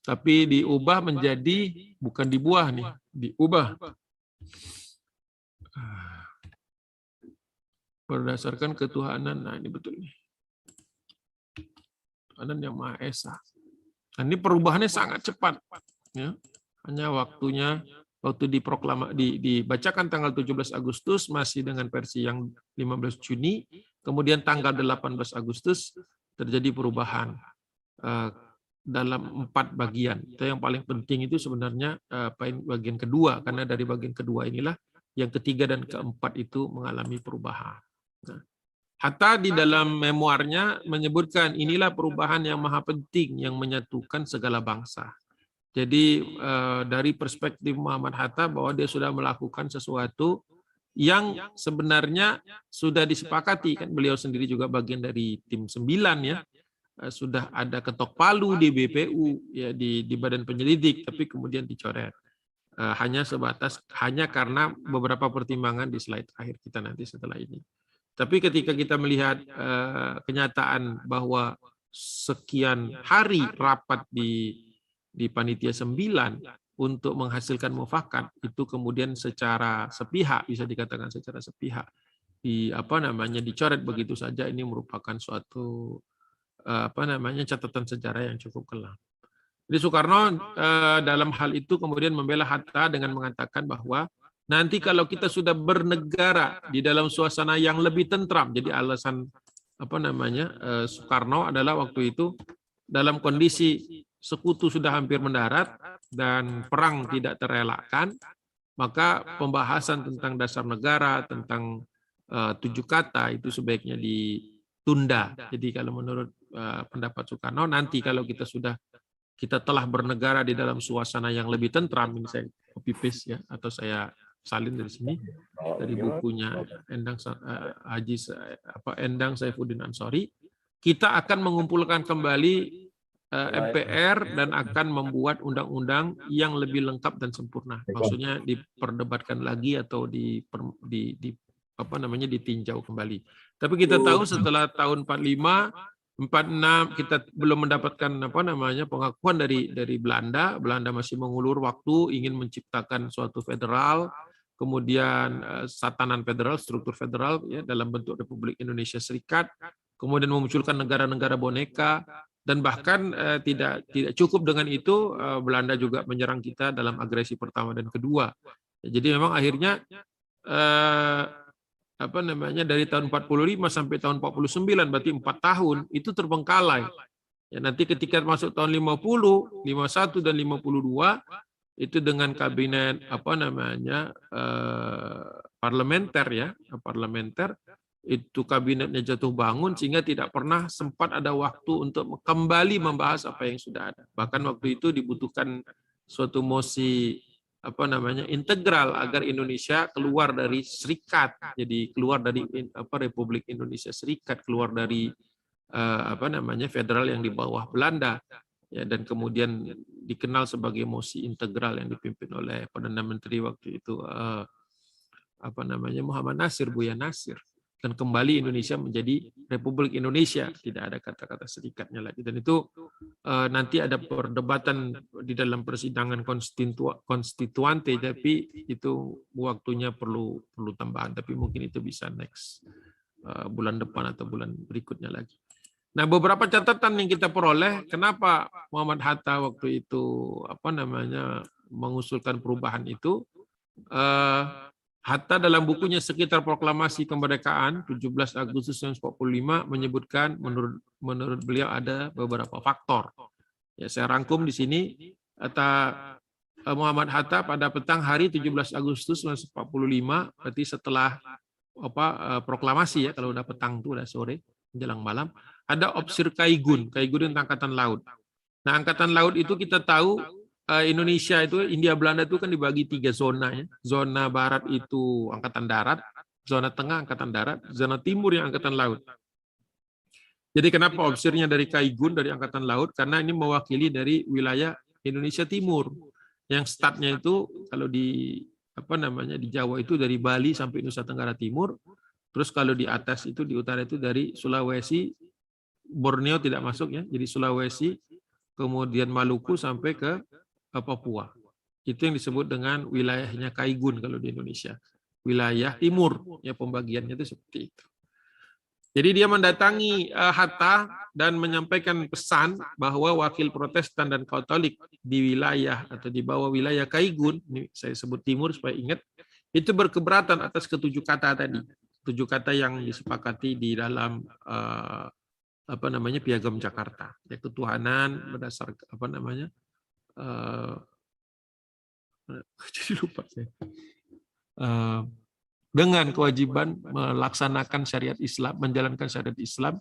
Tapi diubah menjadi, bukan dibuah nih, diubah berdasarkan ketuhanan. Nah, ini betul nih. Ketuhanan yang Maha Esa. Nah, ini perubahannya sangat cepat, ya. Hanya waktu dibacakan tanggal 17 Agustus masih dengan versi yang 15 Juni, kemudian tanggal 18 Agustus terjadi perubahan dalam 4 bagian. Itu yang paling penting itu sebenarnya bagian kedua, karena dari bagian kedua inilah yang ketiga dan keempat itu mengalami perubahan. Nah, Hatta di dalam memoarnya menyebutkan inilah perubahan yang maha penting yang menyatukan segala bangsa. Jadi dari perspektif Muhammad Hatta bahwa dia sudah melakukan sesuatu yang sebenarnya sudah disepakati, kan beliau sendiri juga bagian dari tim 9 ya. Sudah ada ketok palu di BPU ya, di badan penyelidik, tapi kemudian dicoret. Hanya karena beberapa pertimbangan di slide akhir kita nanti setelah ini. Tapi ketika kita melihat kenyataan bahwa sekian hari rapat di di panitia 9 untuk menghasilkan mufakat itu kemudian secara sepihak, bisa dikatakan secara sepihak, dicoret begitu saja, ini merupakan suatu catatan sejarah yang cukup kelam. Jadi Soekarno dalam hal itu kemudian membela Hatta dengan mengatakan bahwa nanti kalau kita sudah bernegara di dalam suasana yang lebih tentram, jadi alasan Soekarno adalah waktu itu dalam kondisi sekutu sudah hampir mendarat dan perang tidak terelakkan, maka pembahasan tentang dasar negara, tentang 7 kata itu sebaiknya ditunda. Jadi kalau menurut pendapat Soekarno, nanti kalau kita telah bernegara di dalam suasana yang lebih tentram, ini saya copy paste ya, atau saya salin dari sini dari bukunya Endang Saifuddin Ansori, kita akan mengumpulkan kembali MPR dan akan membuat undang-undang yang lebih lengkap dan sempurna. Maksudnya diperdebatkan lagi atau ditinjau kembali. Tapi kita tahu setelah tahun 45, 46 kita belum mendapatkan pengakuan dari Belanda. Belanda masih mengulur waktu ingin menciptakan suatu federal, kemudian tatanan federal, struktur federal ya dalam bentuk Republik Indonesia Serikat, kemudian memunculkan negara-negara boneka. Dan bahkan tidak cukup dengan itu, Belanda juga menyerang kita dalam agresi pertama dan kedua. Jadi memang akhirnya dari tahun 45 sampai tahun 49, berarti 4 tahun itu terbengkalai. Ya, nanti ketika masuk tahun 50, 51 dan 52 itu dengan kabinet parlementer itu kabinetnya jatuh bangun sehingga tidak pernah sempat ada waktu untuk kembali membahas apa yang sudah ada. Bahkan waktu itu dibutuhkan suatu mosi integral agar Indonesia keluar dari serikat, jadi keluar dari Republik Indonesia Serikat, keluar dari federal yang di bawah Belanda ya, dan kemudian dikenal sebagai mosi integral yang dipimpin oleh Perdana Menteri waktu itu Muhammad Nasir, Buya Nasir. Dan kembali Indonesia menjadi Republik Indonesia, tidak ada kata-kata serikatnya lagi. Dan itu nanti ada perdebatan di dalam persidangan konstituante, tapi itu waktunya perlu tambahan. Tapi mungkin itu bisa next bulan depan atau bulan berikutnya lagi. Nah, beberapa catatan yang kita peroleh, kenapa Muhammad Hatta waktu itu mengusulkan perubahan itu. Hatta dalam bukunya Sekitar Proklamasi Kemerdekaan 17 Agustus 1945 menyebutkan menurut beliau ada beberapa faktor. Ya, saya rangkum di sini. Kata Muhammad Hatta pada petang hari 17 Agustus 1945, berarti setelah proklamasi ya, kalau udah petang itu udah sore menjelang malam, ada Opsir Kaigun itu Angkatan Laut. Nah, Angkatan Laut itu kita tahu Indonesia itu, India Belanda itu kan dibagi 3 zona ya. Zona barat itu angkatan darat, zona tengah angkatan darat, zona timur yang angkatan laut. Jadi kenapa opsirnya dari Kaigun, dari angkatan laut? Karena ini mewakili dari wilayah Indonesia Timur. Yang startnya itu kalau di di Jawa itu dari Bali sampai Nusa Tenggara Timur. Terus kalau di atas itu di utara itu dari Sulawesi, Borneo tidak masuk ya. Jadi Sulawesi, kemudian Maluku sampai ke Papua. Itu yang disebut dengan wilayahnya Kaigun kalau di Indonesia. Wilayah timur, ya pembagiannya itu seperti itu. Jadi dia mendatangi Hatta dan menyampaikan pesan bahwa wakil Protestan dan Katolik di wilayah atau di bawah wilayah Kaigun, ini saya sebut timur supaya ingat, itu berkeberatan atas ketujuh kata tadi. 7 kata yang disepakati di dalam Piagam Jakarta. Ya, ketuhanan berdasar jadi lupa saya. Dengan kewajiban melaksanakan syariat Islam, menjalankan syariat Islam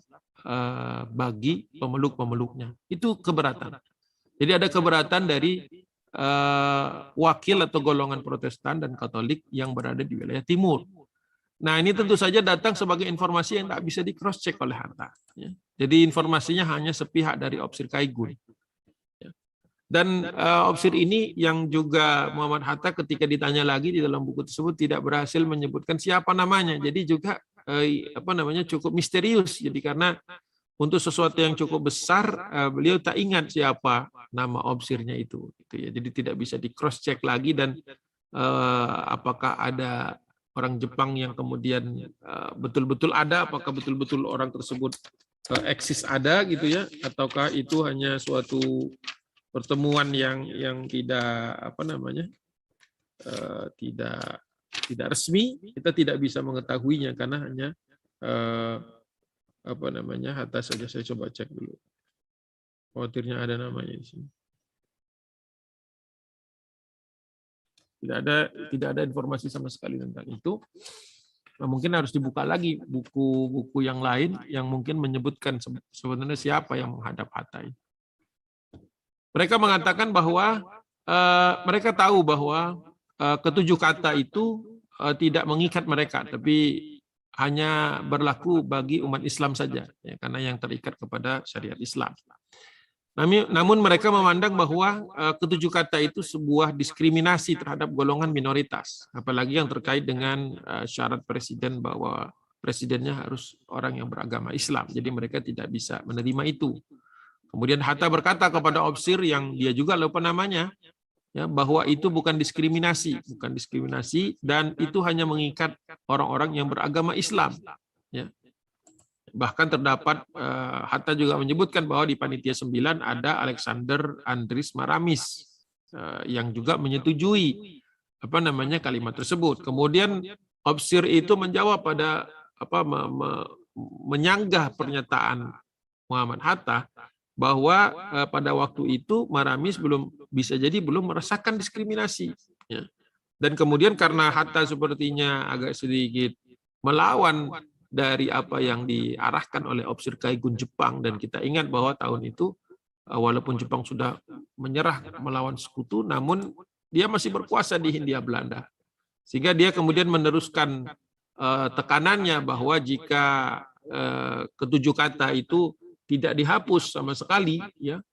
bagi pemeluk-pemeluknya. Itu keberatan. Jadi ada keberatan dari wakil atau golongan Protestan dan Katolik yang berada di wilayah timur. Nah, ini tentu saja datang sebagai informasi yang tak bisa di cross check oleh Hatta. Jadi informasinya hanya sepihak dari Opsir Kaigun. Dan opsir ini yang juga Muhammad Hatta ketika ditanya lagi di dalam buku tersebut tidak berhasil menyebutkan siapa namanya. Jadi juga cukup misterius. Jadi karena untuk sesuatu yang cukup besar beliau tak ingat siapa nama opsirnya itu, gitu ya. Jadi tidak bisa di cross check lagi dan apakah ada orang Jepang yang kemudian betul-betul ada, apakah betul-betul orang tersebut eksis ada gitu ya, ataukah itu hanya suatu pertemuan yang tidak apa namanya tidak resmi, kita tidak bisa mengetahuinya karena hanya apa namanya Hatta saja. Saya coba cek dulu. Khawatirnya ada namanya di sini. Tidak ada informasi sama sekali tentang itu. Nah, mungkin harus dibuka lagi buku-buku yang lain yang mungkin menyebutkan sebenarnya siapa yang menghadap Hatta. Mereka mengatakan bahwa mereka tahu bahwa ketujuh kata itu tidak mengikat mereka, tapi hanya berlaku bagi umat Islam saja, ya, karena yang terikat kepada syariat Islam. Namun mereka memandang bahwa ketujuh kata itu sebuah diskriminasi terhadap golongan minoritas, apalagi yang terkait dengan syarat presiden bahwa presidennya harus orang yang beragama Islam. Jadi mereka tidak bisa menerima itu. Kemudian Hatta berkata kepada opsir yang dia juga lupa namanya, ya, bahwa itu bukan diskriminasi, dan itu hanya mengikat orang-orang yang beragama Islam. Ya. Bahkan terdapat Hatta juga menyebutkan bahwa di panitia 9 ada Alexander Andris Maramis yang juga menyetujui apa namanya kalimat tersebut. Kemudian opsir itu menjawab pada menyanggah pernyataan Muhammad Hatta bahwa pada waktu itu Maramis bisa jadi belum merasakan diskriminasi. Ya. Dan kemudian karena Hatta sepertinya agak sedikit melawan dari apa yang diarahkan oleh opsir Kaigun Jepang, dan kita ingat bahwa tahun itu walaupun Jepang sudah menyerah melawan sekutu, namun dia masih berkuasa di Hindia Belanda. Sehingga dia kemudian meneruskan tekanannya bahwa jika ketujuh kata itu tidak dihapus sama sekali, ya,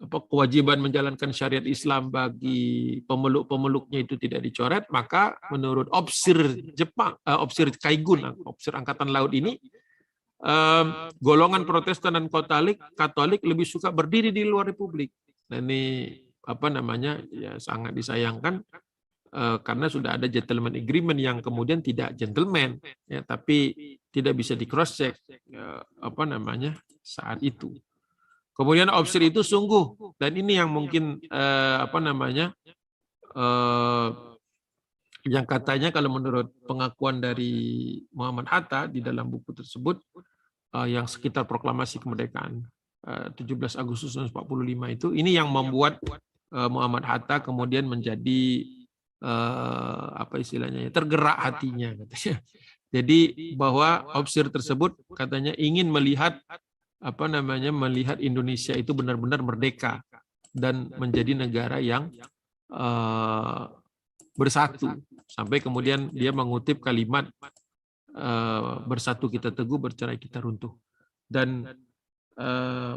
kewajiban menjalankan syariat Islam bagi pemeluk-pemeluknya itu tidak dicoret, maka menurut opsir Jepang, opsir Kaigun, opsir Angkatan Laut ini, golongan Protestan dan Katolik lebih suka berdiri di luar Republik. Dan ini apa namanya ya sangat disayangkan karena sudah ada gentleman agreement yang kemudian tidak gentleman, ya, tapi tidak bisa di cross check apa namanya saat itu. Kemudian opsir itu sungguh, dan ini yang mungkin apa namanya yang katanya kalau menurut pengakuan dari Muhammad Hatta di dalam buku tersebut yang sekitar proklamasi kemerdekaan 17 Agustus 1945 itu, ini yang membuat Muhammad Hatta kemudian menjadi apa istilahnya, tergerak hatinya katanya. Jadi bahwa opsir tersebut katanya ingin melihat apa namanya melihat Indonesia itu benar-benar merdeka dan menjadi negara yang bersatu, sampai kemudian dia mengutip kalimat bersatu kita teguh, bercerai kita runtuh. Dan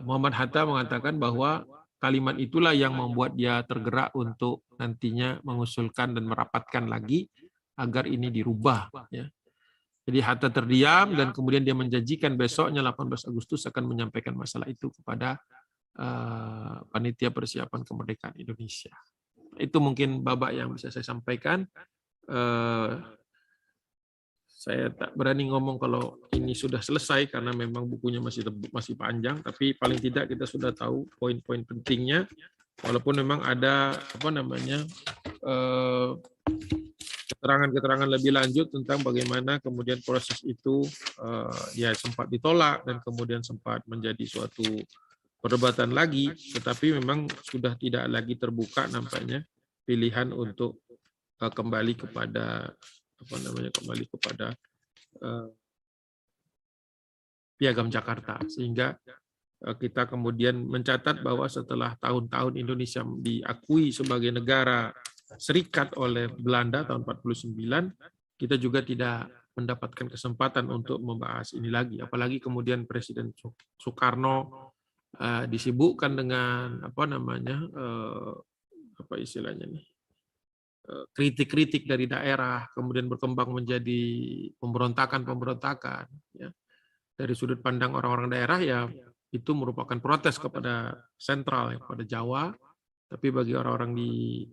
Muhammad Hatta mengatakan bahwa kalimat itulah yang membuat dia tergerak untuk nantinya mengusulkan dan merapatkan lagi agar ini dirubah. Ya. Jadi Hatta terdiam dan kemudian dia menjanjikan besoknya 18 Agustus akan menyampaikan masalah itu kepada panitia persiapan kemerdekaan Indonesia. Itu mungkin babak yang bisa saya sampaikan. Saya tak berani ngomong kalau ini sudah selesai karena memang bukunya masih panjang, tapi paling tidak kita sudah tahu poin-poin pentingnya, walaupun memang ada apa namanya keterangan-keterangan lebih lanjut tentang bagaimana kemudian proses itu ya sempat ditolak dan kemudian sempat menjadi suatu perdebatan lagi, tetapi memang sudah tidak lagi terbuka nampaknya pilihan untuk kembali kepada Piagam Jakarta, sehingga kita kemudian mencatat bahwa setelah tahun-tahun Indonesia diakui sebagai negara serikat oleh Belanda tahun 49, kita juga tidak mendapatkan kesempatan untuk membahas ini lagi, apalagi kemudian Presiden Soekarno disibukkan dengan apa namanya apa istilahnya nih, kritik-kritik dari daerah, kemudian berkembang menjadi pemberontakan, ya. Dari sudut pandang orang-orang daerah, ya itu merupakan protes kepada sentral, kepada Jawa. Tapi bagi orang-orang di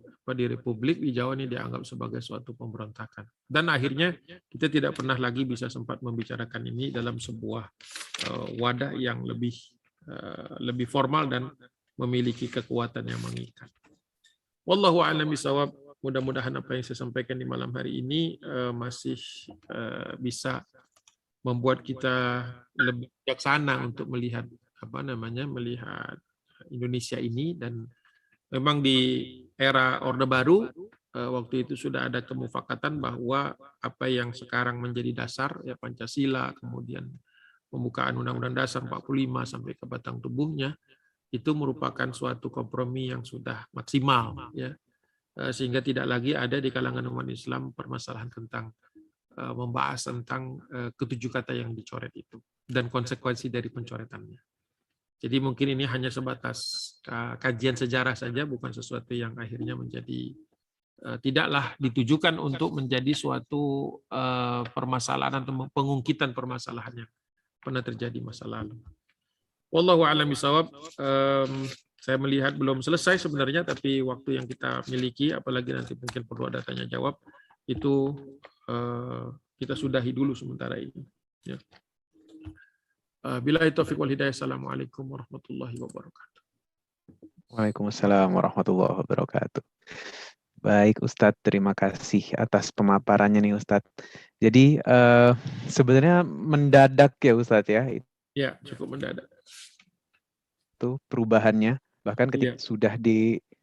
Republik di Jawa ini dianggap sebagai suatu pemberontakan. Dan akhirnya kita tidak pernah lagi bisa sempat membicarakan ini dalam sebuah wadah yang lebih formal dan memiliki kekuatan yang mengikat. Wallahu a'lam bishawab. Mudah-mudahan apa yang saya sampaikan di malam hari ini masih bisa membuat kita lebih bijaksana untuk melihat melihat Indonesia ini. Dan memang di era Orde Baru waktu itu sudah ada kemufakatan bahwa apa yang sekarang menjadi dasar ya Pancasila, kemudian pembukaan Undang-Undang Dasar 45 sampai ke batang tubuhnya itu merupakan suatu kompromi yang sudah maksimal ya, sehingga tidak lagi ada di kalangan umat Islam permasalahan tentang membahas tentang ketujuh kata yang dicoret itu dan konsekuensi dari pencoretannya. Jadi mungkin ini hanya sebatas kajian sejarah saja, bukan sesuatu yang akhirnya menjadi tidaklah ditujukan untuk menjadi suatu permasalahan atau pengungkitan permasalahan yang pernah terjadi masa lalu. Wallahu a'lam bishawab. Saya melihat belum selesai sebenarnya, tapi waktu yang kita miliki, apalagi nanti mungkin perlu ada tanya jawab, itu kita sudahi dulu sementara ini. Ya. Billahi taufiq wal hidayah. Assalamualaikum warahmatullahi wabarakatuh. Waalaikumsalam warahmatullahi wabarakatuh. Baik Ustadz, terima kasih atas pemaparannya nih Ustadz. Jadi sebenarnya mendadak ya Ustadz ya? Ya, cukup mendadak. Itu perubahannya, bahkan ketika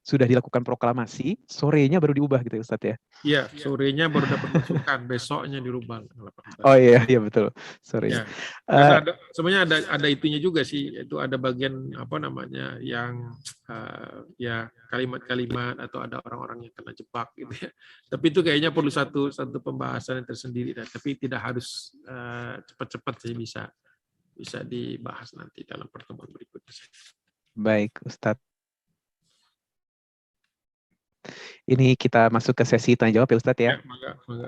sudah dilakukan proklamasi, sorenya baru diubah gitu ya Ustadz ya? Iya, sorenya baru dapat masukan, besoknya dirubah. Oh iya betul, sorenya. Ya. Karena sebenarnya ada itunya juga sih, itu ada bagian yang ya kalimat-kalimat atau ada orang-orang yang kena jebak gitu ya. Tapi itu kayaknya perlu satu pembahasan yang tersendiri, tapi tidak harus cepat-cepat sih, bisa dibahas nanti dalam pertemuan berikutnya. Baik Ustadz. Ini kita masuk ke sesi tanya jawab ya Ustadz ya.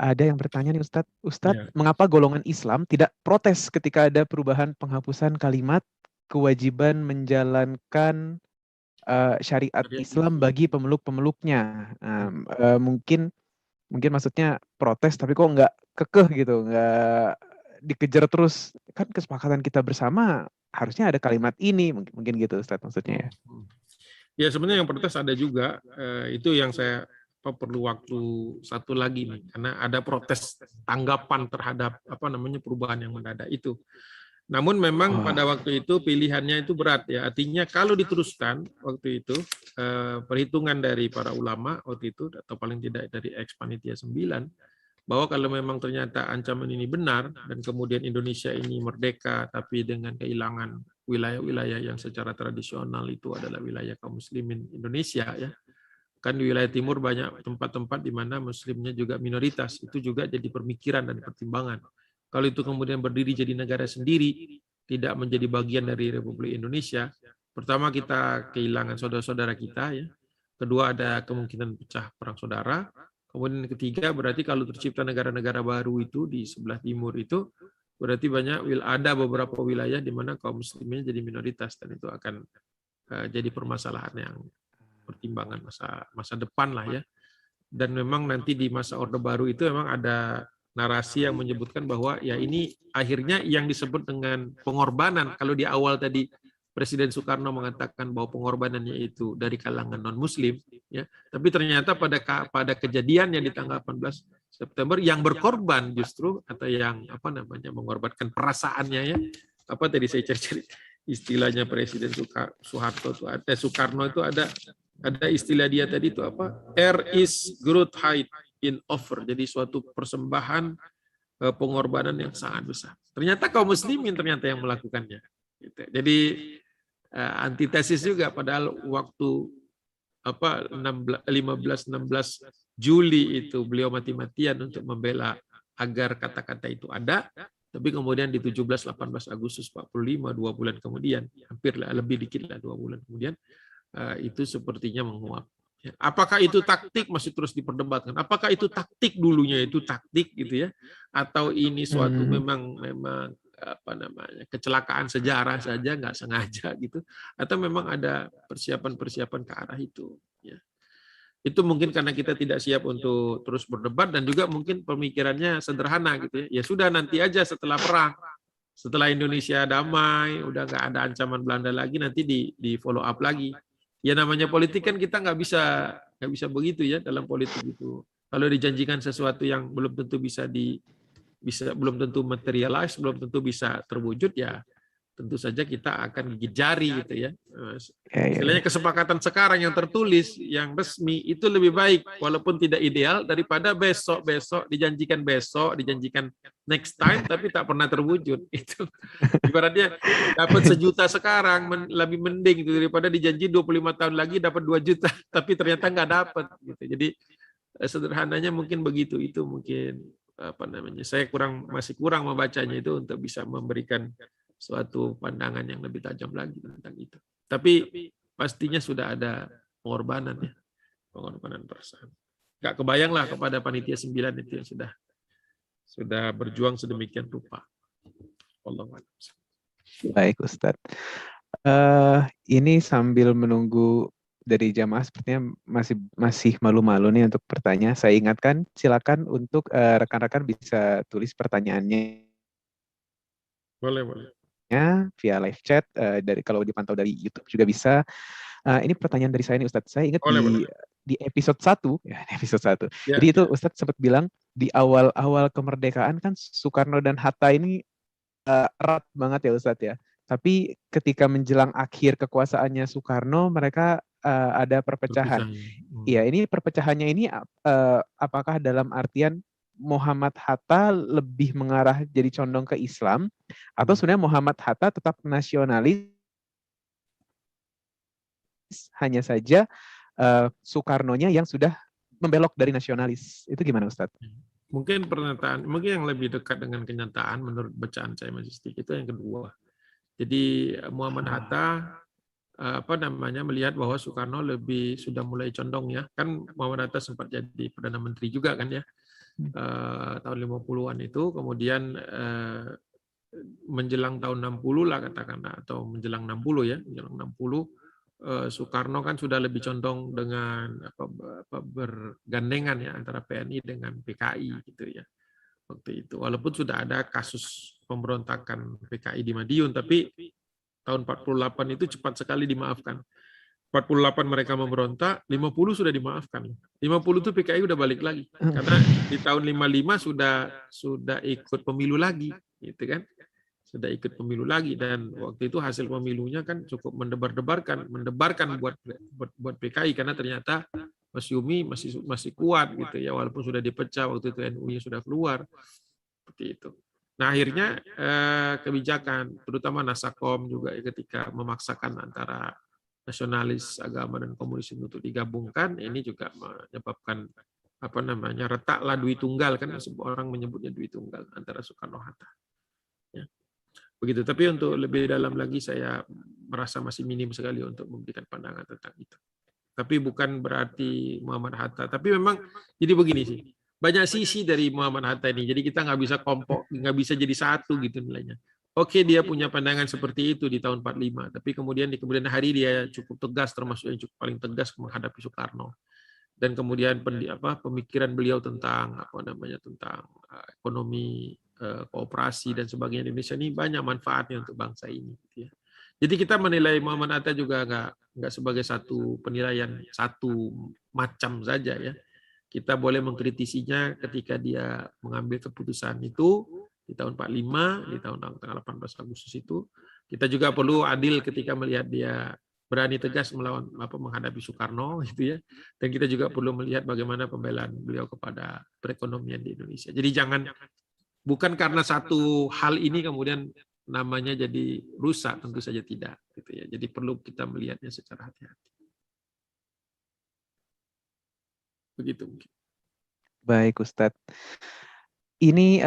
Ada yang bertanya nih Ustadz. Ustadz, mengapa golongan Islam tidak protes ketika ada perubahan penghapusan kalimat kewajiban menjalankan syariat Islam bagi pemeluk-pemeluknya? Mungkin maksudnya protes tapi kok nggak kekeh gitu, nggak dikejar terus. Kan kesepakatan kita bersama harusnya ada kalimat ini, mungkin gitu Ustadz maksudnya ya. Ya sebenarnya yang protes ada juga, itu yang saya perlu waktu satu lagi nih, karena ada protes tanggapan terhadap perubahan yang mendadak itu. Namun memang pada waktu itu pilihannya itu berat ya, artinya kalau diteruskan waktu itu perhitungan dari para ulama waktu itu atau paling tidak dari ex-panitia 9 bahwa kalau memang ternyata ancaman ini benar dan kemudian Indonesia ini merdeka tapi dengan kehilangan wilayah-wilayah yang secara tradisional itu adalah wilayah kaum muslimin Indonesia ya. Kan di wilayah timur banyak tempat-tempat di mana muslimnya juga minoritas, itu juga jadi pemikiran dan pertimbangan. Kalau itu kemudian berdiri jadi negara sendiri, tidak menjadi bagian dari Republik Indonesia, pertama kita kehilangan saudara-saudara kita ya. Kedua ada kemungkinan pecah perang saudara. Kemudian ketiga berarti kalau tercipta negara-negara baru itu di sebelah timur itu berarti ada beberapa wilayah di mana kaum muslimin jadi minoritas, dan itu akan jadi permasalahan yang pertimbangan masa depan lah ya. Dan memang nanti di masa Orde Baru itu memang ada narasi yang menyebutkan bahwa ya ini akhirnya yang disebut dengan pengorbanan. Kalau di awal tadi Presiden Soekarno mengatakan bahwa pengorbanannya itu dari kalangan non-Muslim, ya, tapi ternyata pada kejadian yang di tanggal 18 September yang berkorban justru atau yang mengorbankan perasaannya ya, tadi saya cari istilahnya Presiden Soekarno itu ada istilah dia tadi itu R is great height in offer, jadi suatu persembahan pengorbanan yang sangat besar. Ternyata kaum muslimin ternyata yang melakukannya. Jadi antitesis juga, padahal waktu 15-16 Juli itu beliau mati-matian untuk membela agar kata-kata itu ada, tapi kemudian di 17-18 Agustus 45, 2 bulan kemudian, hampir lebih dikit lah 2 bulan kemudian, itu sepertinya menguap. Apakah itu taktik masih terus diperdebatkan? Apakah itu taktik dulunya itu taktik gitu ya? Atau ini suatu memang kecelakaan sejarah saja nggak sengaja gitu, atau memang ada persiapan-persiapan ke arah itu. Ya. Itu mungkin karena kita tidak siap untuk terus berdebat dan juga mungkin pemikirannya sederhana gitu ya. Ya sudah nanti aja setelah perang, setelah Indonesia damai, udah nggak ada ancaman Belanda lagi, nanti di follow up lagi. Ya namanya politik kan kita nggak bisa begitu ya dalam politik itu. Kalau dijanjikan sesuatu yang belum tentu belum tentu materialize, belum tentu bisa terwujud, ya tentu saja kita akan gigit jari gitu ya. Istilahnya kesepakatan sekarang yang tertulis, yang resmi itu lebih baik walaupun tidak ideal daripada besok dijanjikan next time tapi tak pernah terwujud. Itu ibaratnya dapat 1 juta sekarang lebih mending itu daripada dijanji 25 tahun lagi dapat 2 juta tapi ternyata nggak dapat gitu. Jadi sederhananya mungkin begitu. Itu mungkin saya masih kurang membacanya itu untuk bisa memberikan suatu pandangan yang lebih tajam lagi tentang itu. Tapi pastinya sudah ada pengorbanan ya, pengorbanan perasaan. Gak kebayang lah kepada panitia 9 itu yang sudah berjuang sedemikian rupa. Wallahu a'lam. Baik Ustadz. Ini sambil menunggu dari jamaah sepertinya masih malu-malu nih untuk bertanya. Saya ingatkan, silakan untuk rekan-rekan bisa tulis pertanyaannya. Boleh. Via live chat, kalau dipantau dari YouTube juga bisa. Ini pertanyaan dari saya nih Ustadz. Saya ingat di episode 1, ya episode 1. Ya, jadi itu Ustadz sempat bilang di awal-awal kemerdekaan kan Soekarno dan Hatta ini erat banget ya Ustadz ya. Tapi ketika menjelang akhir kekuasaannya Soekarno, mereka ada perpecahan. Iya, ini perpecahannya ini apakah dalam artian Muhammad Hatta lebih mengarah jadi condong ke Islam, atau sebenarnya Muhammad Hatta tetap nasionalis, hanya saja Soekarno-nya yang sudah membelok dari nasionalis. Itu gimana Ustadz? Mungkin yang lebih dekat dengan kenyataan menurut bacaan saya Majistik itu yang kedua. Jadi Muhammad Hatta melihat bahwa Soekarno sudah mulai condong ya. Kan Muhammad Hatta sempat jadi Perdana Menteri juga kan ya. Tahun 50-an itu, kemudian menjelang tahun 60 lah katakanlah, atau menjelang 60 ya, menjelang 60 Soekarno kan sudah lebih condong dengan bergandengan ya antara PNI dengan PKI gitu ya waktu itu. Walaupun sudah ada kasus pemberontakan PKI di Madiun, tapi tahun 48 itu cepat sekali dimaafkan. 48 mereka memberontak, 50 sudah dimaafkan. 50 itu PKI udah balik lagi. Karena di tahun 55 sudah ikut pemilu lagi, gitu kan? Sudah ikut pemilu lagi, dan waktu itu hasil pemilunya kan cukup mendebarkan buat PKI, karena ternyata Mas Yumi masih kuat gitu ya, walaupun sudah dipecah waktu itu, NU-nya sudah keluar. Seperti itu. Nah, akhirnya kebijakan terutama Nasakom juga ketika memaksakan antara nasionalis agama dan komunis untuk digabungkan, ini juga menyebabkan retaklah Dwi Tunggal, kan orang menyebutnya Dwi Tunggal antara Soekarno Hatta. Ya. Begitu. Tapi untuk lebih dalam lagi saya merasa masih minim sekali untuk memberikan pandangan tentang itu. Tapi bukan berarti Muhammad Hatta. Tapi memang jadi begini sih. Banyak sisi dari Muhammad Hatta ini. Jadi kita nggak bisa nggak bisa jadi satu gitu nilainya. Oke, dia punya pandangan seperti itu di tahun 45, tapi kemudian di kemudian hari dia cukup tegas, termasuk yang cukup paling tegas menghadapi Soekarno. Dan kemudian pemikiran beliau tentang tentang ekonomi, kooperasi dan sebagainya di Indonesia ini banyak manfaatnya untuk bangsa ini. Gitu ya. Jadi kita menilai Muhammad Hatta juga nggak sebagai satu penilaian satu macam saja ya. Kita boleh mengkritisinya ketika dia mengambil keputusan itu di tahun 45, di tahun tanggal 18 Agustus itu. Kita juga perlu adil ketika melihat dia berani tegas menghadapi Soekarno gitu ya. Dan kita juga perlu melihat bagaimana pembelaan beliau kepada perekonomian di Indonesia. Jadi bukan karena satu hal ini kemudian namanya jadi rusak, tentu saja tidak gitu ya. Jadi perlu kita melihatnya secara hati-hati. Begitu mungkin. Baik Ustadz. Ini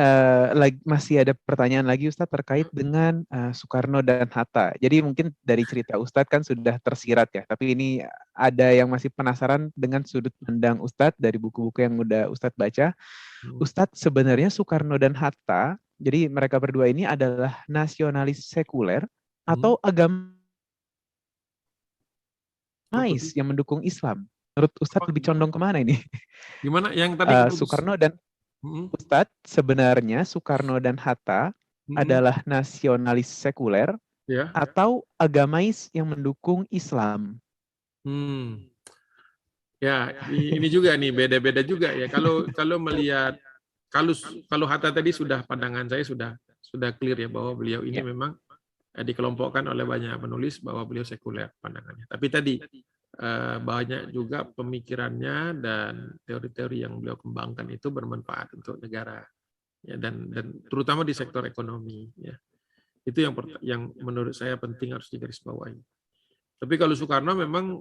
masih ada pertanyaan lagi Ustadz terkait dengan Soekarno dan Hatta. Jadi mungkin dari cerita Ustadz kan sudah tersirat ya, tapi ini ada yang masih penasaran dengan sudut pandang Ustadz dari buku-buku yang udah Ustadz baca. Ustadz, sebenarnya Soekarno dan Hatta Jadi mereka berdua ini adalah nasionalis sekuler atau agamais yang mendukung Islam. Menurut Ustadz lebih condong kemana ini? Gimana yang tadi Soekarno dan Ustadz, sebenarnya Soekarno dan Hatta adalah nasionalis sekuler ya. Atau agamais yang mendukung Islam. Ya, ini juga nih beda-beda juga ya. Kalau melihat kalau Hatta tadi sudah pandangan saya sudah clear ya bahwa beliau ini memang dikelompokkan oleh banyak penulis bahwa beliau sekuler pandangannya. Tapi tadi banyak juga pemikirannya dan teori-teori yang beliau kembangkan itu bermanfaat untuk negara ya, dan terutama di sektor ekonomi ya. Itu yang menurut saya penting harus digarisbawahi. Tapi kalau Soekarno memang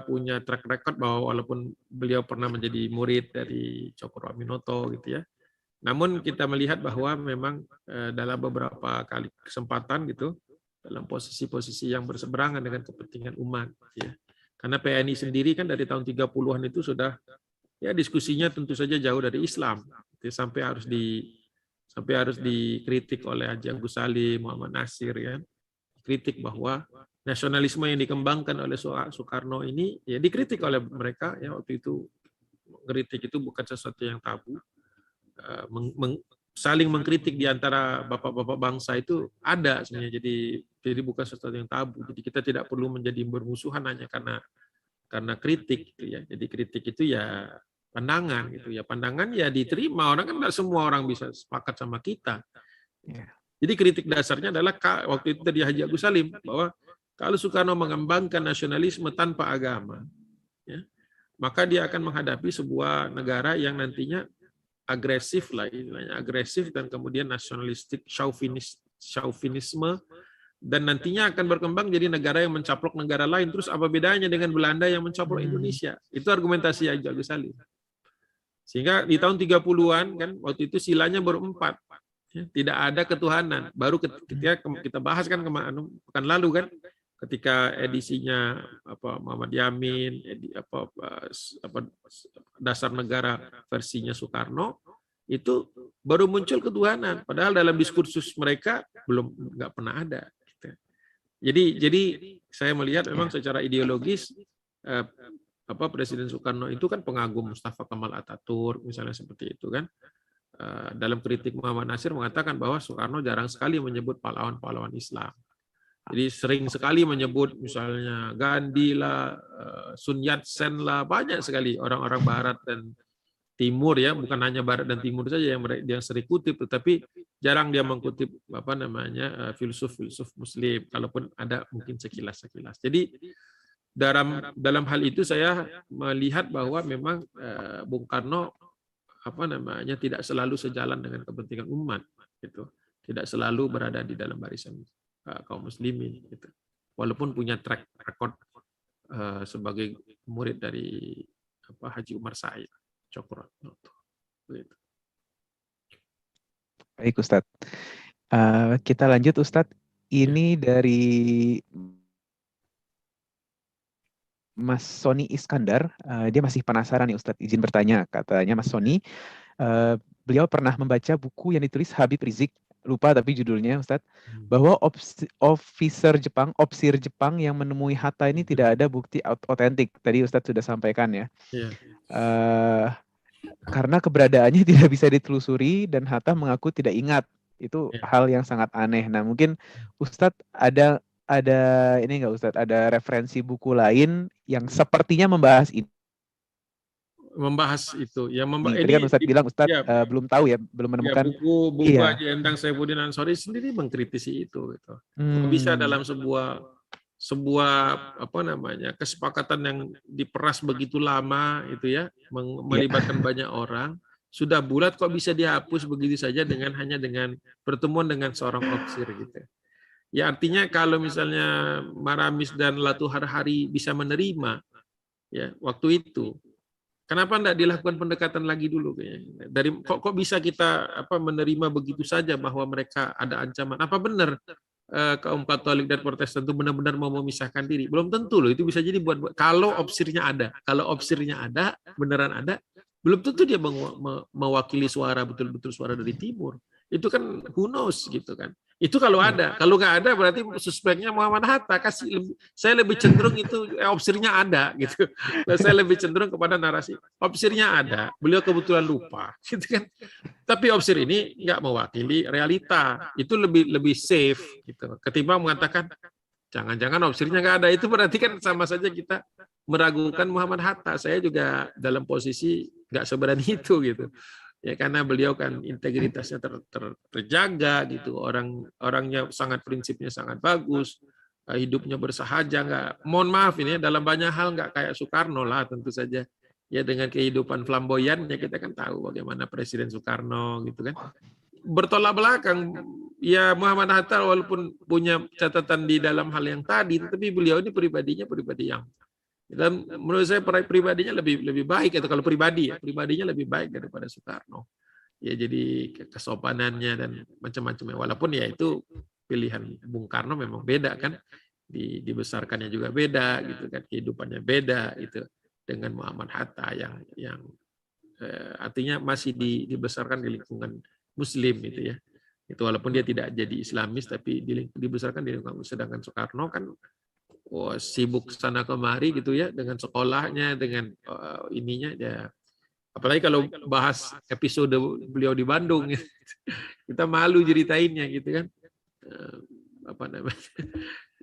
punya track record bahwa walaupun beliau pernah menjadi murid dari Cokro Aminoto gitu ya, namun kita melihat bahwa memang dalam beberapa kali kesempatan gitu dalam posisi-posisi yang berseberangan dengan kepentingan umat ya. Karena PNI sendiri kan dari tahun 30-an itu sudah ya diskusinya tentu saja jauh dari Islam gitu, sampai harus dikritik oleh Haji Agus Salim, Muhammad Nasir ya. Kritik bahwa nasionalisme yang dikembangkan oleh Soekarno ini ya dikritik oleh mereka ya waktu itu. Kritik itu bukan sesuatu yang tabu. Saling mengkritik di antara bapak-bapak bangsa itu ada sebenarnya, jadi bukan sesuatu yang tabu. Jadi kita tidak perlu menjadi bermusuhan hanya karena kritik gitu ya. Jadi kritik itu ya pandangan gitu ya. Pandangan ya diterima, orang kan tidak semua orang bisa sepakat sama kita. Jadi kritik dasarnya adalah waktu itu tadi Haji Agus Salim bahwa kalau Soekarno mengembangkan nasionalisme tanpa agama, ya, maka dia akan menghadapi sebuah negara yang nantinya agresif lah, istilahnya agresif dan kemudian nasionalistik, chauvinisme, dan nantinya akan berkembang jadi negara yang mencaplok negara lain. Terus apa bedanya dengan Belanda yang mencaplok Indonesia? Itu argumentasi Haji Agus Salim. Sehingga di tahun 30-an kan waktu itu silanya baru 4. Ya, tidak ada ketuhanan. Baru ketika kita bahas kan pekan lalu kan, ketika edisinya Muhammad Yamin, dasar negara versinya Soekarno, itu baru muncul ketuhanan. Padahal dalam diskursus mereka nggak pernah ada. Jadi saya melihat memang secara ideologis Presiden Soekarno itu kan pengagum Mustafa Kemal Atatürk misalnya seperti itu kan. Dalam kritik Muhammad Nasir mengatakan bahwa Soekarno jarang sekali menyebut pahlawan-pahlawan Islam. Jadi sering sekali menyebut misalnya Gandhi lah, Sun Yat-sen lah, banyak sekali orang-orang Barat dan Timur ya, bukan hanya Barat dan Timur saja yang sering kutip, tetapi jarang dia mengkutip filsuf-filsuf Muslim, kalaupun ada mungkin sekilas-sekilas. Jadi dalam hal itu saya melihat bahwa memang Bung Karno tidak selalu sejalan dengan kepentingan umat gitu, tidak selalu berada di dalam barisan kaum muslimin gitu, walaupun punya track record sebagai murid dari Haji Umar Said Cokro gitu. Baik Ustadz, kita lanjut Ustadz. Ini dari Mas Sony Iskandar, dia masih penasaran nih Ustadz, izin bertanya. Katanya Mas Sony, beliau pernah membaca buku yang ditulis Habib Rizik, lupa tapi judulnya Ustadz, bahwa opsir Jepang yang menemui Hatta ini tidak ada bukti otentik. Tadi Ustadz sudah sampaikan ya. Karena keberadaannya tidak bisa ditelusuri dan Hatta mengaku tidak ingat. Itu hal yang sangat aneh. Nah mungkin Ustadz ada ini nggak Ustadz, ada referensi buku lain yang sepertinya membahas itu? Membahas itu ya, tadi kan Ustadz bilang Ustadz belum tahu ya, belum menemukan buku Haji Endang Saifuddin Ansori sendiri mengkritisi itu gitu. Bisa dalam sebuah kesepakatan yang diperas begitu lama itu ya, melibatkan banyak orang, sudah bulat kok bisa dihapus begitu saja hanya dengan pertemuan dengan seorang opsir gitu. Ya artinya kalau misalnya Maramis dan Latuhar Hari bisa menerima ya waktu itu, kenapa tidak dilakukan pendekatan lagi dulu kayaknya? Kok bisa kita menerima begitu saja bahwa mereka ada ancaman? Apa benar kaum Katolik dan Protestan itu benar-benar mau memisahkan diri? Belum tentu loh, itu bisa jadi buat kalau opsirnya ada. Kalau opsirnya ada, beneran ada, belum tentu dia mewakili suara betul-betul suara dari timur. Itu kan who knows gitu kan. Itu kalau ada, kalau nggak ada berarti suspeknya Muhammad Hatta. Saya lebih cenderung itu opsirnya ada gitu. Saya lebih cenderung kepada narasi opsirnya ada. Beliau kebetulan lupa, gitu kan. Tapi opsir ini nggak mewakili realita. Itu lebih safe gitu. Ketimbang mengatakan jangan-jangan opsirnya nggak ada, itu berarti kan sama saja kita meragukan Muhammad Hatta. Saya juga dalam posisi nggak seberani itu gitu. Ya karena beliau kan integritasnya terjaga gitu, orangnya sangat prinsipnya sangat bagus, hidupnya bersahaja, nggak, mohon maaf ini dalam banyak hal nggak kayak Soekarno lah tentu saja, ya dengan kehidupan flamboyannya kita kan tahu bagaimana Presiden Soekarno gitu kan, bertolak belakang. Ya Muhammad Hatta walaupun punya catatan di dalam hal yang tadi, tetapi beliau ini pribadinya pribadi yang dan menurut saya pribadinya lebih baik, atau kalau pribadinya lebih baik daripada Soekarno. Ya jadi kesopanannya dan macam-macamnya. Walaupun ya itu pilihan Bung Karno memang beda kan, dibesarkannya juga beda gitu kan, kehidupannya beda itu dengan Muhammad Hatta yang artinya masih dibesarkan di lingkungan Muslim itu ya. Itu walaupun dia tidak jadi Islamis tapi dibesarkan di lingkungan. Sedangkan Soekarno kan sibuk sana kemari gitu ya dengan sekolahnya, dengan ininya ya. Apalagi kalau bahas episode beliau di Bandung, kita malu ceritainnya gitu kan. Apa namanya?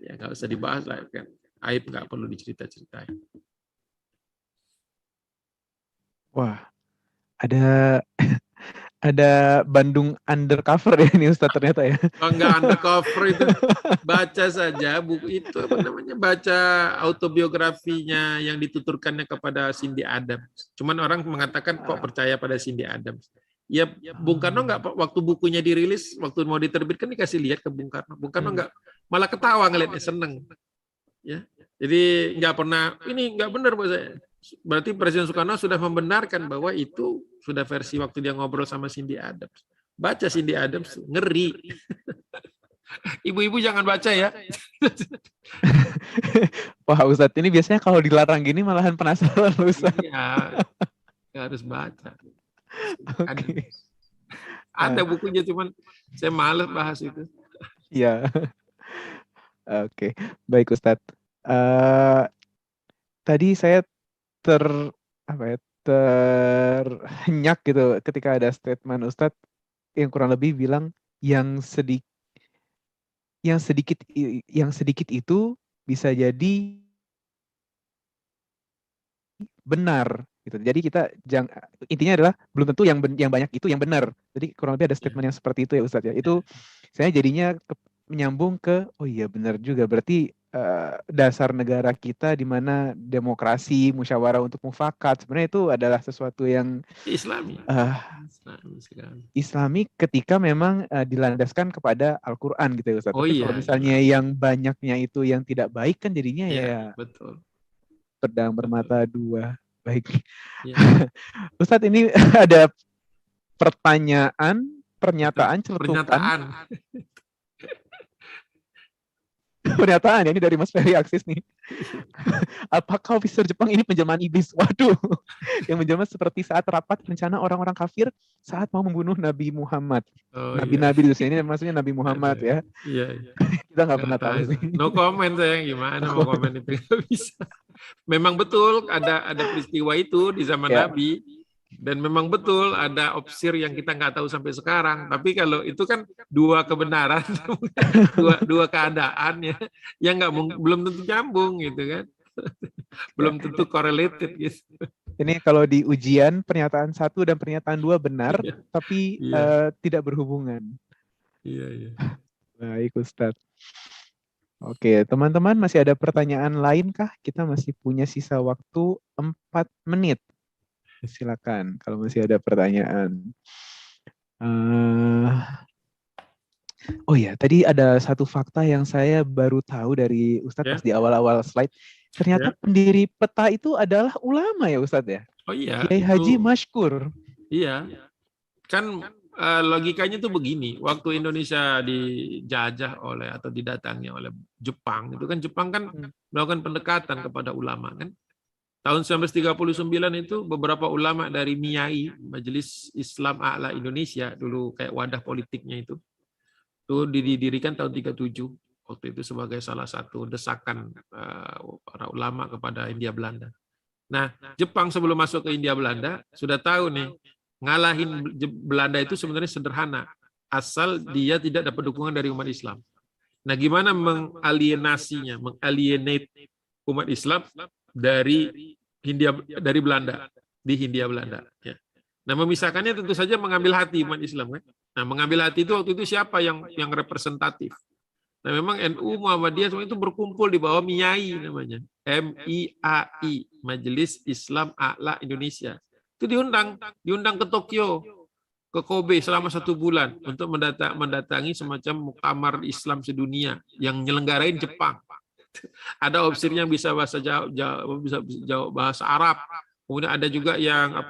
Ya nggak usah dibahas lah kan. Aib nggak perlu dicerita-ceritain. Wah, ada Bandung undercover ya ini Ustadz ternyata ya. Oh, enggak undercover itu. Baca saja buku itu apa namanya, baca autobiografinya yang dituturkannya kepada Cindy Adams. Cuman orang mengatakan kok percaya pada Cindy Adams. Ya Bung Karno enggak, waktu bukunya dirilis, waktu mau diterbitkan dikasih lihat ke Bung Karno. Bung Karno enggak, malah ketawa ngelihatnya, seneng. Ya. Jadi enggak pernah ini enggak benar buat saya. Berarti Presiden Soekarno sudah membenarkan bahwa itu sudah versi waktu dia ngobrol sama Cindy Adams. Baca Cindy Adams, ngeri. Ibu-ibu jangan baca ya. Wah Ustadz, ini biasanya kalau dilarang gini malahan penasaran Ustadz. Iya, harus baca. Okay. Ada bukunya, cuman saya malas bahas itu. Iya. Oke, baik Ustadz. Tadi saya terhenyak gitu ketika ada statement Ustadz yang kurang lebih bilang yang sedikit itu bisa jadi benar gitu. Jadi kita intinya adalah belum tentu yang banyak itu yang benar. Jadi kurang lebih ada statement yang seperti itu ya Ustadz ya. Itu saya jadinya menyambung ke oh iya benar juga, berarti dasar negara kita di mana demokrasi, musyawarah untuk mufakat sebenarnya itu adalah sesuatu yang Islami ketika memang dilandaskan kepada Al-Quran gitu ya Ustaz. Oh, tapi iya, kalau misalnya yang banyaknya itu yang tidak baik kan jadinya ya betul. Pedang bermata dua. Baik. Ya. Ustadz ini ada pernyataan celetukan. Pernyataan ya, ini dari Mas Ferry Aksis nih. Apakah officer Jepang ini penjelmaan iblis? Waduh, yang menjelma seperti saat rapat rencana orang-orang kafir saat mau membunuh Nabi Muhammad. Nabi-nabi di sini maksudnya Nabi Muhammad ya. Iya. Kita nggak pernah tahu sih. No comment saya, gimana mau komen itu, nggak bisa. Memang betul ada peristiwa itu di zaman Nabi. Dan memang betul ada opsir yang kita nggak tahu sampai sekarang. Tapi kalau itu kan dua kebenaran, dua keadaan ya, yang belum tentu nyambung gitu kan, belum tentu correlated gitu. Ini kalau di ujian pernyataan 1 dan pernyataan 2 benar, tapi tidak berhubungan. Iya. Baik Ustadz. Oke, teman-teman masih ada pertanyaan lain kah? Kita masih punya sisa waktu 4 menit. Silakan kalau masih ada pertanyaan. Oh ya, tadi ada satu fakta yang saya baru tahu dari Ustadz pas di awal-awal slide. Ternyata pendiri peta itu adalah ulama ya Ustadz ya? Oh iya. Kiai Haji Mashkur. Iya, kan logikanya tuh begini. Waktu Indonesia dijajah oleh atau didatangi oleh Jepang, itu kan Jepang kan melakukan pendekatan kepada ulama kan. Tahun 1939 itu beberapa ulama dari MIAI, Majelis Islam A'la Indonesia, dulu kayak wadah politiknya itu didirikan tahun 37. Waktu itu sebagai salah satu desakan para ulama kepada Hindia Belanda. Nah, Jepang sebelum masuk ke Hindia Belanda sudah tahu nih, ngalahin Belanda itu sebenarnya sederhana, asal dia tidak dapat dukungan dari umat Islam. Nah, gimana mengalienasinya, mengalienate umat Islam dari Belanda, di Hindia Belanda. Ya. Nah, memisahkannya tentu saja mengambil hati umat Islam, kan? Nah, mengambil hati itu waktu itu siapa yang representatif? Nah, memang NU Muhammadiyah semua itu berkumpul di bawah MIAI namanya. MIAI, Majelis Islam A'la Indonesia. Itu diundang ke Tokyo, ke Kobe selama 1 bulan untuk mendatangi semacam muktamar Islam sedunia yang nyelenggarain Jepang. Ada opsirnya bisa bahasa bisa bahasa Arab. Kemudian ada juga yang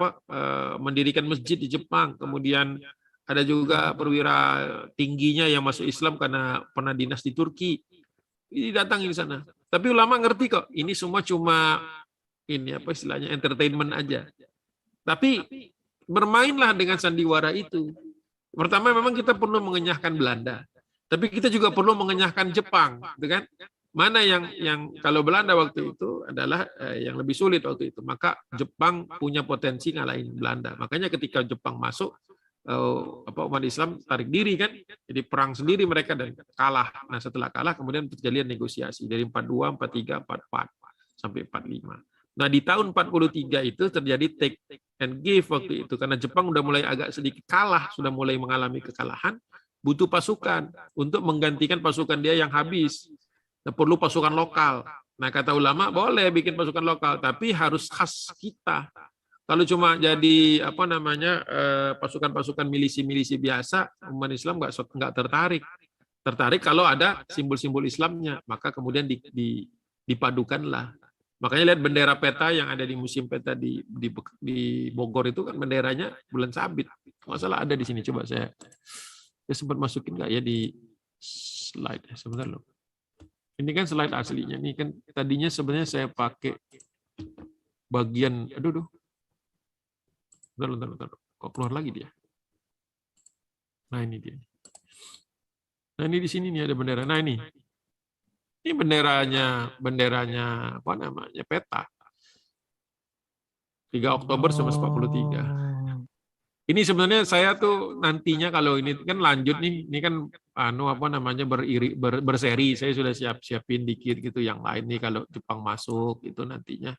mendirikan masjid di Jepang. Kemudian ada juga perwira tingginya yang masuk Islam karena pernah dinas di Turki. Ini datangin di sana. Tapi ulama ngerti kok, ini semua cuma istilahnya entertainment aja. Tapi bermainlah dengan sandiwara itu. Pertama memang kita perlu mengenyahkan Belanda, tapi kita juga perlu mengenyahkan Jepang, gitu kan? Mana yang kalau Belanda waktu itu adalah yang lebih sulit waktu itu, maka Jepang punya potensi ngalahin Belanda. Makanya ketika Jepang masuk, umat Islam tarik diri kan, jadi perang sendiri mereka dan kalah. Nah, setelah kalah kemudian terjadi negosiasi dari 42, 43, 44 sampai 45. Nah, di tahun 43 itu terjadi take and give waktu itu karena Jepang udah mulai agak sedikit kalah, sudah mulai mengalami kekalahan, butuh pasukan untuk menggantikan pasukan dia yang habis. Nah, perlu pasukan lokal. Nah, kata ulama boleh bikin pasukan lokal, tapi harus khas kita. Kalau cuma jadi pasukan-pasukan milisi-milisi biasa, umat Islam nggak tertarik. Tertarik kalau ada simbol-simbol Islamnya, maka kemudian dipadukanlah. Makanya lihat bendera peta yang ada di Museum Peta di Bogor itu kan benderanya bulan sabit. Masalah ada di sini. Coba saya sempat masukin nggak ya di slide. Sebentar loh. Ini kan slide aslinya. Ini kan tadinya sebenarnya saya pakai bagian. Aduh. Bentar. Kok keluar lagi dia? Nah, ini dia. Nah, ini di sini nih ada bendera. Nah, ini benderanya peta. 3 Oktober 1943. Ini sebenarnya saya tuh nantinya kalau ini kan lanjut nih, ini kan berseri. Saya sudah siapin dikit gitu yang lain nih kalau Jepang masuk itu nantinya.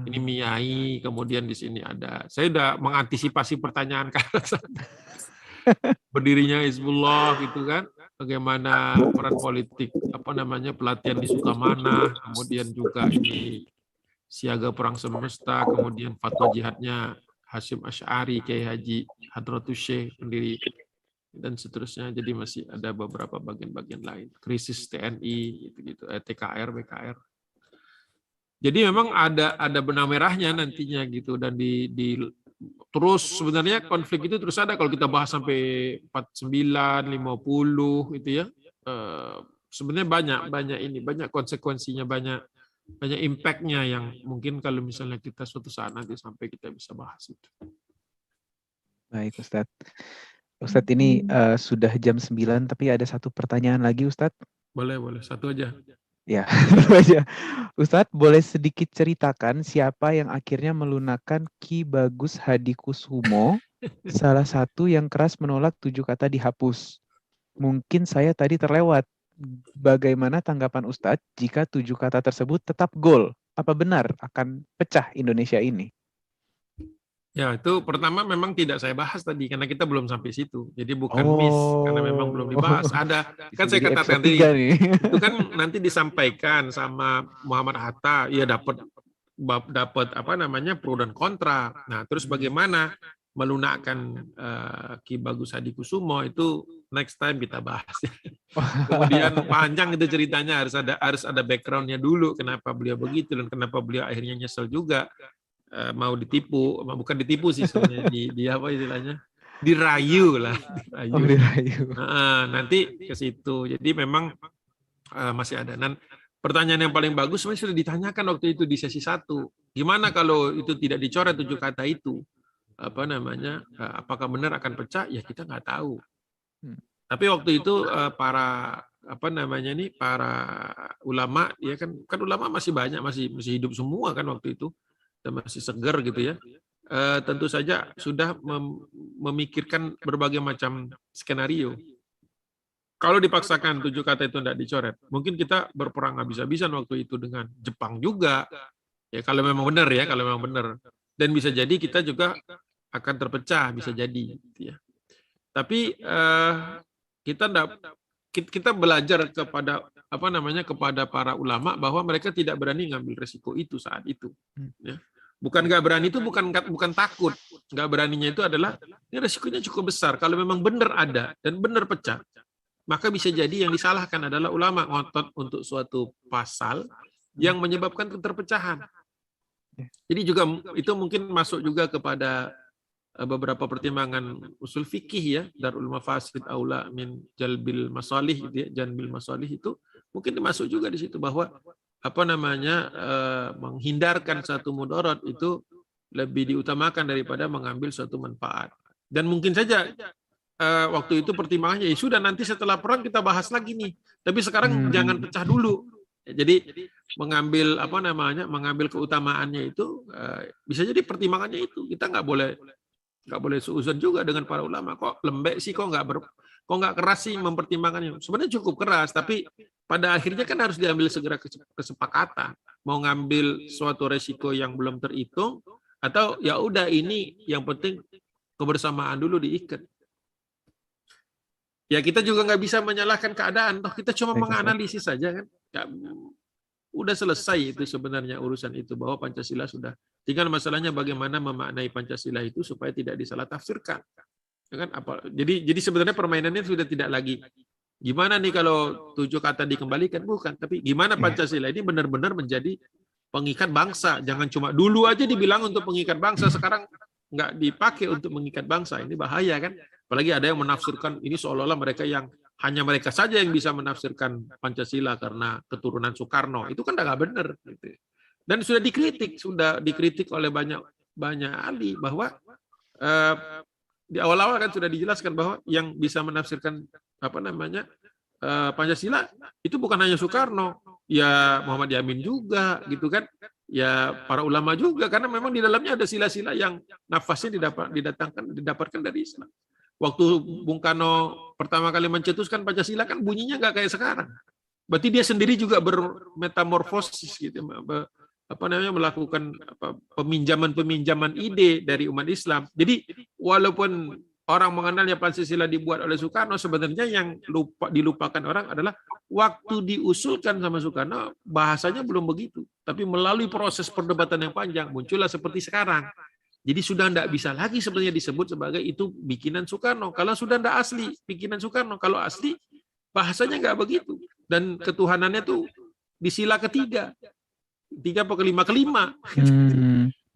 Ini MIAI, kemudian di sini ada. Saya udah mengantisipasi pertanyaan berdirinya Hizbullah gitu kan. Bagaimana peran politik pelatihan di Sukamana, kemudian juga ini siaga perang semesta, kemudian fatwa jihadnya Hasyim Asy'ari, Kiai Haji Hadratus Syekh pendiri dan seterusnya. Jadi masih ada beberapa bagian-bagian lain. Krisis TNI gitu, TKR, BKR. Jadi memang ada benang merahnya nantinya gitu dan terus sebenarnya konflik itu terus ada kalau kita bahas sampai 49, 50 itu ya. Sebenarnya banyak konsekuensinya, banyak impact-nya yang mungkin kalau misalnya kita suatu saat nanti sampai kita bisa bahas itu. Baik, Ustadz. Ustadz ini sudah jam 9 tapi ada satu pertanyaan lagi, Ustadz. Boleh, satu aja. Ya, satu aja. Ustadz, boleh sedikit ceritakan siapa yang akhirnya melunakkan Ki Bagus Hadikusumo, salah satu yang keras menolak 7 kata dihapus. Mungkin saya tadi terlewat. Bagaimana tanggapan Ustadz jika 7 kata tersebut tetap goal? Apa benar akan pecah Indonesia ini? Ya, itu pertama memang tidak saya bahas tadi karena kita belum sampai situ. Jadi bukan miss karena memang belum dibahas. Ada kan saya katakan tadi itu kan nanti disampaikan sama Muhammad Hatta, ya dapat pro dan kontra. Nah, terus bagaimana melunakkan Ki Bagus Hadikusumo itu next time kita bahas. Kemudian panjang itu ceritanya, harus ada backgroundnya dulu kenapa beliau begitu dan kenapa beliau akhirnya nyesel juga. Mau ditipu, bukan ditipu sih sebenarnya, di apa istilahnya, dirayu lah, dirayu. Nanti ke situ. Jadi memang masih ada. Dan pertanyaan yang paling bagus sebenarnya sudah ditanyakan waktu itu di sesi 1. Gimana kalau itu tidak dicoret 7 kata itu? Apa namanya? Apakah benar akan pecah? Ya kita nggak tahu. Tapi waktu itu para apa namanya nih para ulama ya kan ulama masih banyak masih hidup semua kan waktu itu dan masih segar gitu ya. Tentu saja sudah memikirkan berbagai macam skenario. Kalau dipaksakan 7 kata itu tidak dicoret, mungkin kita berperang habis-habisan waktu itu dengan Jepang juga. Ya kalau memang benar ya, kalau memang benar. Dan bisa jadi kita juga akan terpecah, bisa jadi. Gitu ya. Tapi kita belajar kepada apa namanya kepada para ulama bahwa mereka tidak berani ngambil resiko itu saat itu. Ya. Bukan nggak berani itu bukan takut, nggak beraninya itu adalah ini resikonya cukup besar. Kalau memang benar ada dan benar pecah, maka bisa jadi yang disalahkan adalah ulama ngotot untuk suatu pasal yang menyebabkan keterpecahan. Jadi juga itu mungkin masuk juga kepada beberapa pertimbangan usul fikih ya, darul mafasid aula min jalbil masalih gitu ya, janbil masalih itu mungkin masuk juga di situ bahwa apa namanya menghindarkan satu mudarat itu lebih diutamakan daripada mengambil suatu manfaat. Dan mungkin saja waktu itu pertimbangannya ya sudah nanti setelah perang kita bahas lagi nih. Tapi sekarang jangan pecah dulu. Jadi mengambil keutamaannya itu bisa jadi pertimbangannya itu kita nggak boleh seuzon juga dengan para ulama. Kok lembek sih, kok nggak keras sih mempertimbangkannya. Sebenarnya cukup keras, tapi pada akhirnya kan harus diambil segera kesepakatan. Mau ngambil suatu resiko yang belum terhitung atau ya udah ini yang penting kebersamaan dulu diikat. Ya kita juga nggak bisa menyalahkan keadaan, toh kita cuma menganalisis saja kan. Ya, udah selesai itu sebenarnya urusan itu bahwa Pancasila sudah. Tinggal masalahnya bagaimana memaknai Pancasila itu supaya tidak disalah tafsirkan. Ya kan apa? Jadi sebenarnya permainannya sudah tidak lagi gimana nih kalau 7 kata dikembalikan, bukan, tapi gimana Pancasila ini benar-benar menjadi pengikat bangsa. Jangan cuma dulu aja dibilang untuk pengikat bangsa, sekarang nggak dipakai untuk mengikat bangsa. Ini bahaya kan? Apalagi ada yang menafsirkan ini seolah-olah mereka yang hanya mereka saja yang bisa menafsirkan Pancasila karena keturunan Soekarno. Itu kan nggak benar. Gitu. Dan sudah dikritik oleh banyak ahli bahwa di awal-awal kan sudah dijelaskan bahwa yang bisa menafsirkan apa namanya Pancasila itu bukan hanya Soekarno, ya Muhammad Yamin juga, gitu kan? Ya para ulama juga, karena memang di dalamnya ada sila-sila yang nafasnya didapatkan dari Islam. Waktu Bung Karno pertama kali mencetuskan Pancasila kan bunyinya nggak kayak sekarang. Berarti dia sendiri juga bermetamorfosis gitu, melakukan peminjaman ide dari umat Islam. Jadi walaupun orang mengenalnya Pancasila dibuat oleh Soekarno, sebenarnya yang dilupakan orang adalah waktu diusulkan sama Soekarno bahasanya belum begitu, tapi melalui proses perdebatan yang panjang muncullah seperti sekarang. Jadi sudah tidak bisa lagi sebenarnya disebut sebagai itu bikinan Soekarno. Kalau sudah tidak asli bikinan Soekarno, kalau asli bahasanya nggak begitu. Dan ketuhanannya tuh di sila ketiga, 3 atau kelima.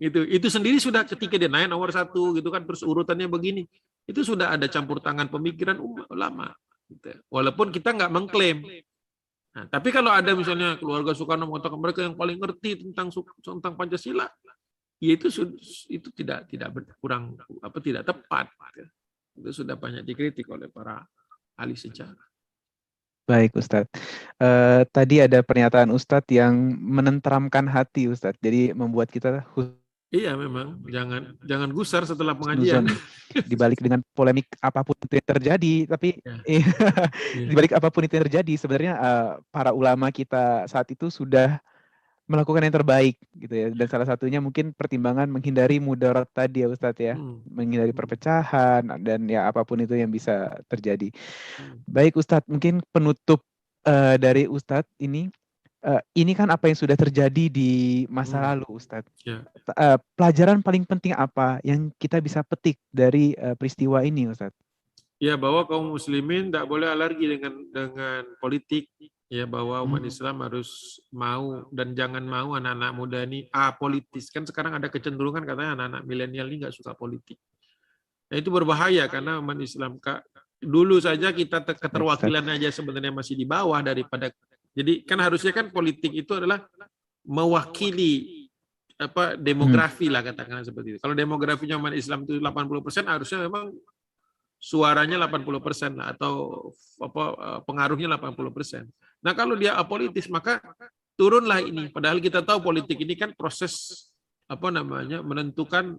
Itu sendiri sudah ketika dia naik nomor 1 gitu kan, terus urutannya begini, itu sudah ada campur tangan pemikiran ulama. Gitu. Walaupun kita nggak mengklaim. Nah, tapi kalau ada misalnya keluarga Soekarno mengatakan mereka yang paling ngerti tentang Pancasila, ya itu tidak kurang tidak tepat. Itu sudah banyak dikritik oleh para ahli sejarah. Baik Ustadz, tadi ada pernyataan Ustadz yang menenteramkan hati Ustadz, jadi membuat kita iya memang jangan gusar setelah pengajian. Dibalik dengan polemik apapun itu yang terjadi, tapi dibalik apapun itu yang terjadi, sebenarnya para ulama kita saat itu sudah melakukan yang terbaik gitu ya, dan salah satunya mungkin pertimbangan menghindari mudarat tadi ya Ustadz ya, menghindari perpecahan dan ya apapun itu yang bisa terjadi. Baik Ustadz, mungkin penutup dari Ustadz ini kan apa yang sudah terjadi di masa lalu Ustadz. Pelajaran paling penting apa yang kita bisa petik dari peristiwa ini Ustadz? Ya, bahwa kaum muslimin tidak boleh alergi dengan politik. Ya, bahwa umat Islam harus mau dan jangan mau anak-anak muda ini apolitis. Kan sekarang ada kecenderungan katanya anak-anak milenial ini nggak suka politik. Nah, itu berbahaya karena umat Islam dulu saja kita keterwakilan aja sebenarnya masih di bawah daripada. Jadi kan harusnya kan politik itu adalah mewakili demografi lah katakanlah seperti itu. Kalau demografinya umat Islam itu 80%, harusnya memang suaranya 80% lah, atau pengaruhnya 80%. Nah, kalau dia apolitis maka turunlah ini. Padahal kita tahu politik ini kan proses menentukan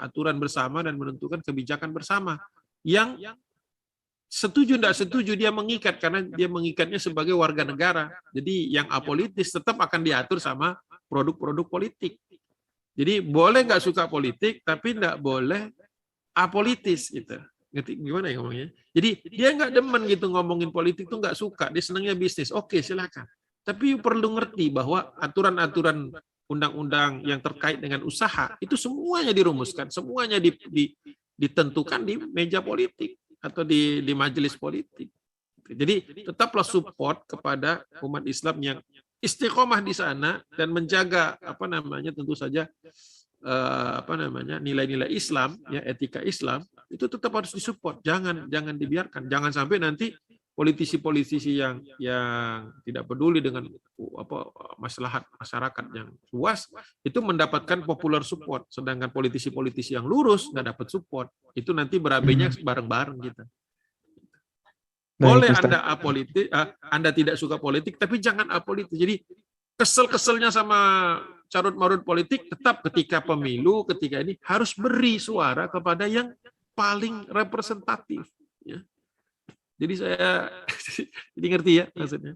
aturan bersama dan menentukan kebijakan bersama. Yang setuju tidak setuju dia mengikat, karena dia mengikatnya sebagai warga negara. Jadi yang apolitis tetap akan diatur sama produk-produk politik. Jadi boleh nggak suka politik, tapi nggak boleh apolitis gitu. Ngerti gimana ya ngomongnya? Jadi dia nggak demen gitu ngomongin politik tuh, nggak suka, dia senangnya bisnis. Oke, silakan. Tapi perlu ngerti bahwa aturan-aturan undang-undang yang terkait dengan usaha itu semuanya dirumuskan, semuanya ditentukan di meja politik atau di majelis politik. Jadi tetaplah support kepada umat Islam yang istiqomah di sana dan menjaga tentu saja nilai-nilai Islam, ya, etika Islam itu tetap harus disupport. Jangan dibiarkan. Jangan sampai nanti politisi-politisi yang tidak peduli dengan maslahat masyarakat yang luas itu mendapatkan popular support, sedangkan politisi-politisi yang lurus nggak dapat support. Itu nanti berabainya bareng-bareng gitu. Boleh Anda apolitik, Anda tidak suka politik, tapi jangan apolitik. Jadi kesel-keselnya sama carut-marut politik, tetap ketika pemilu, ketika ini harus beri suara kepada yang paling representatif. Ya. Jadi saya jadi ngerti ya maksudnya.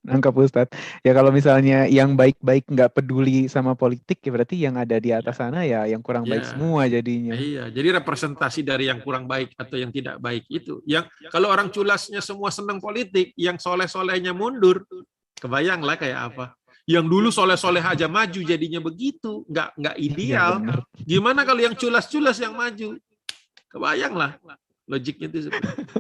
Nangkap Ustadz. Ya kalau misalnya yang baik-baik nggak peduli sama politik, ya berarti yang ada di atas sana ya yang kurang baik semua jadinya. Iya, jadi representasi dari yang kurang baik atau yang tidak baik itu. Yang kalau orang culasnya semua senang politik, yang soleh-solehnya mundur, kebayanglah kayak apa. Yang dulu soleh-soleh aja maju jadinya begitu, nggak ideal. Ya, gimana kalau yang culas-culas yang maju? Kebayanglah logiknya itu seperti itu.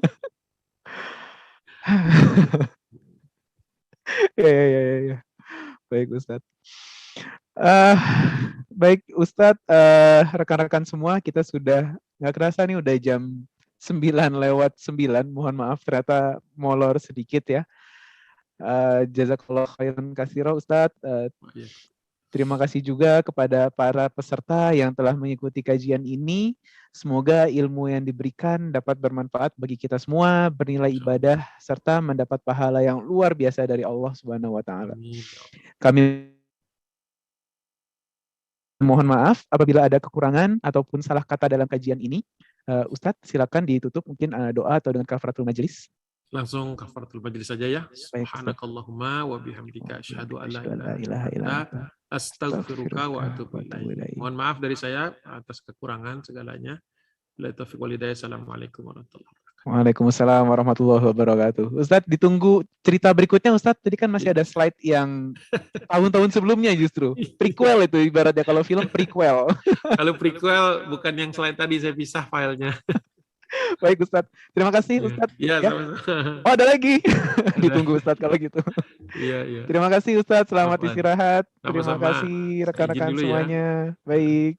Ya. Baik Ustadz. Baik Ustadz, rekan-rekan semua, kita sudah nggak kerasa nih udah jam 9:09. Mohon maaf ternyata molor sedikit ya. Jazakallah khairan katsira Ustadz. Terima kasih juga kepada para peserta yang telah mengikuti kajian ini. Semoga ilmu yang diberikan dapat bermanfaat bagi kita semua, bernilai ibadah, serta mendapat pahala yang luar biasa dari Allah Subhanahu wa Ta'ala. Kami mohon maaf apabila ada kekurangan ataupun salah kata dalam kajian ini. Ustadz, silakan ditutup mungkin doa atau dengan kafaratul majelis. Langsung kafaratul majelis saja ya. Subhanakallahumma wa bihamdika asyhadu an la ilaha illa anta astaghfiruka wa atubu ilaik. Mohon maaf dari saya atas kekurangan segalanya. Billahi taufiq wal hidayah. Assalamualaikum warahmatullahi wabarakatuh. Waalaikumsalam warahmatullahi wabarakatuh. Ustadz, ditunggu cerita berikutnya Ustadz. Tadi kan masih ada slide yang tahun-tahun sebelumnya justru. Prequel itu ibaratnya, kalau film prequel. Kalau prequel bukan yang slide tadi, saya pisah filenya. Baik Ustadz, terima kasih Ustadz. Iya, ya. Oh ada lagi. Ditunggu Ustadz kalau gitu. Iya. Terima kasih Ustadz, selamat istirahat. Sama-sama. Terima kasih rekan-rekan semuanya. Baik.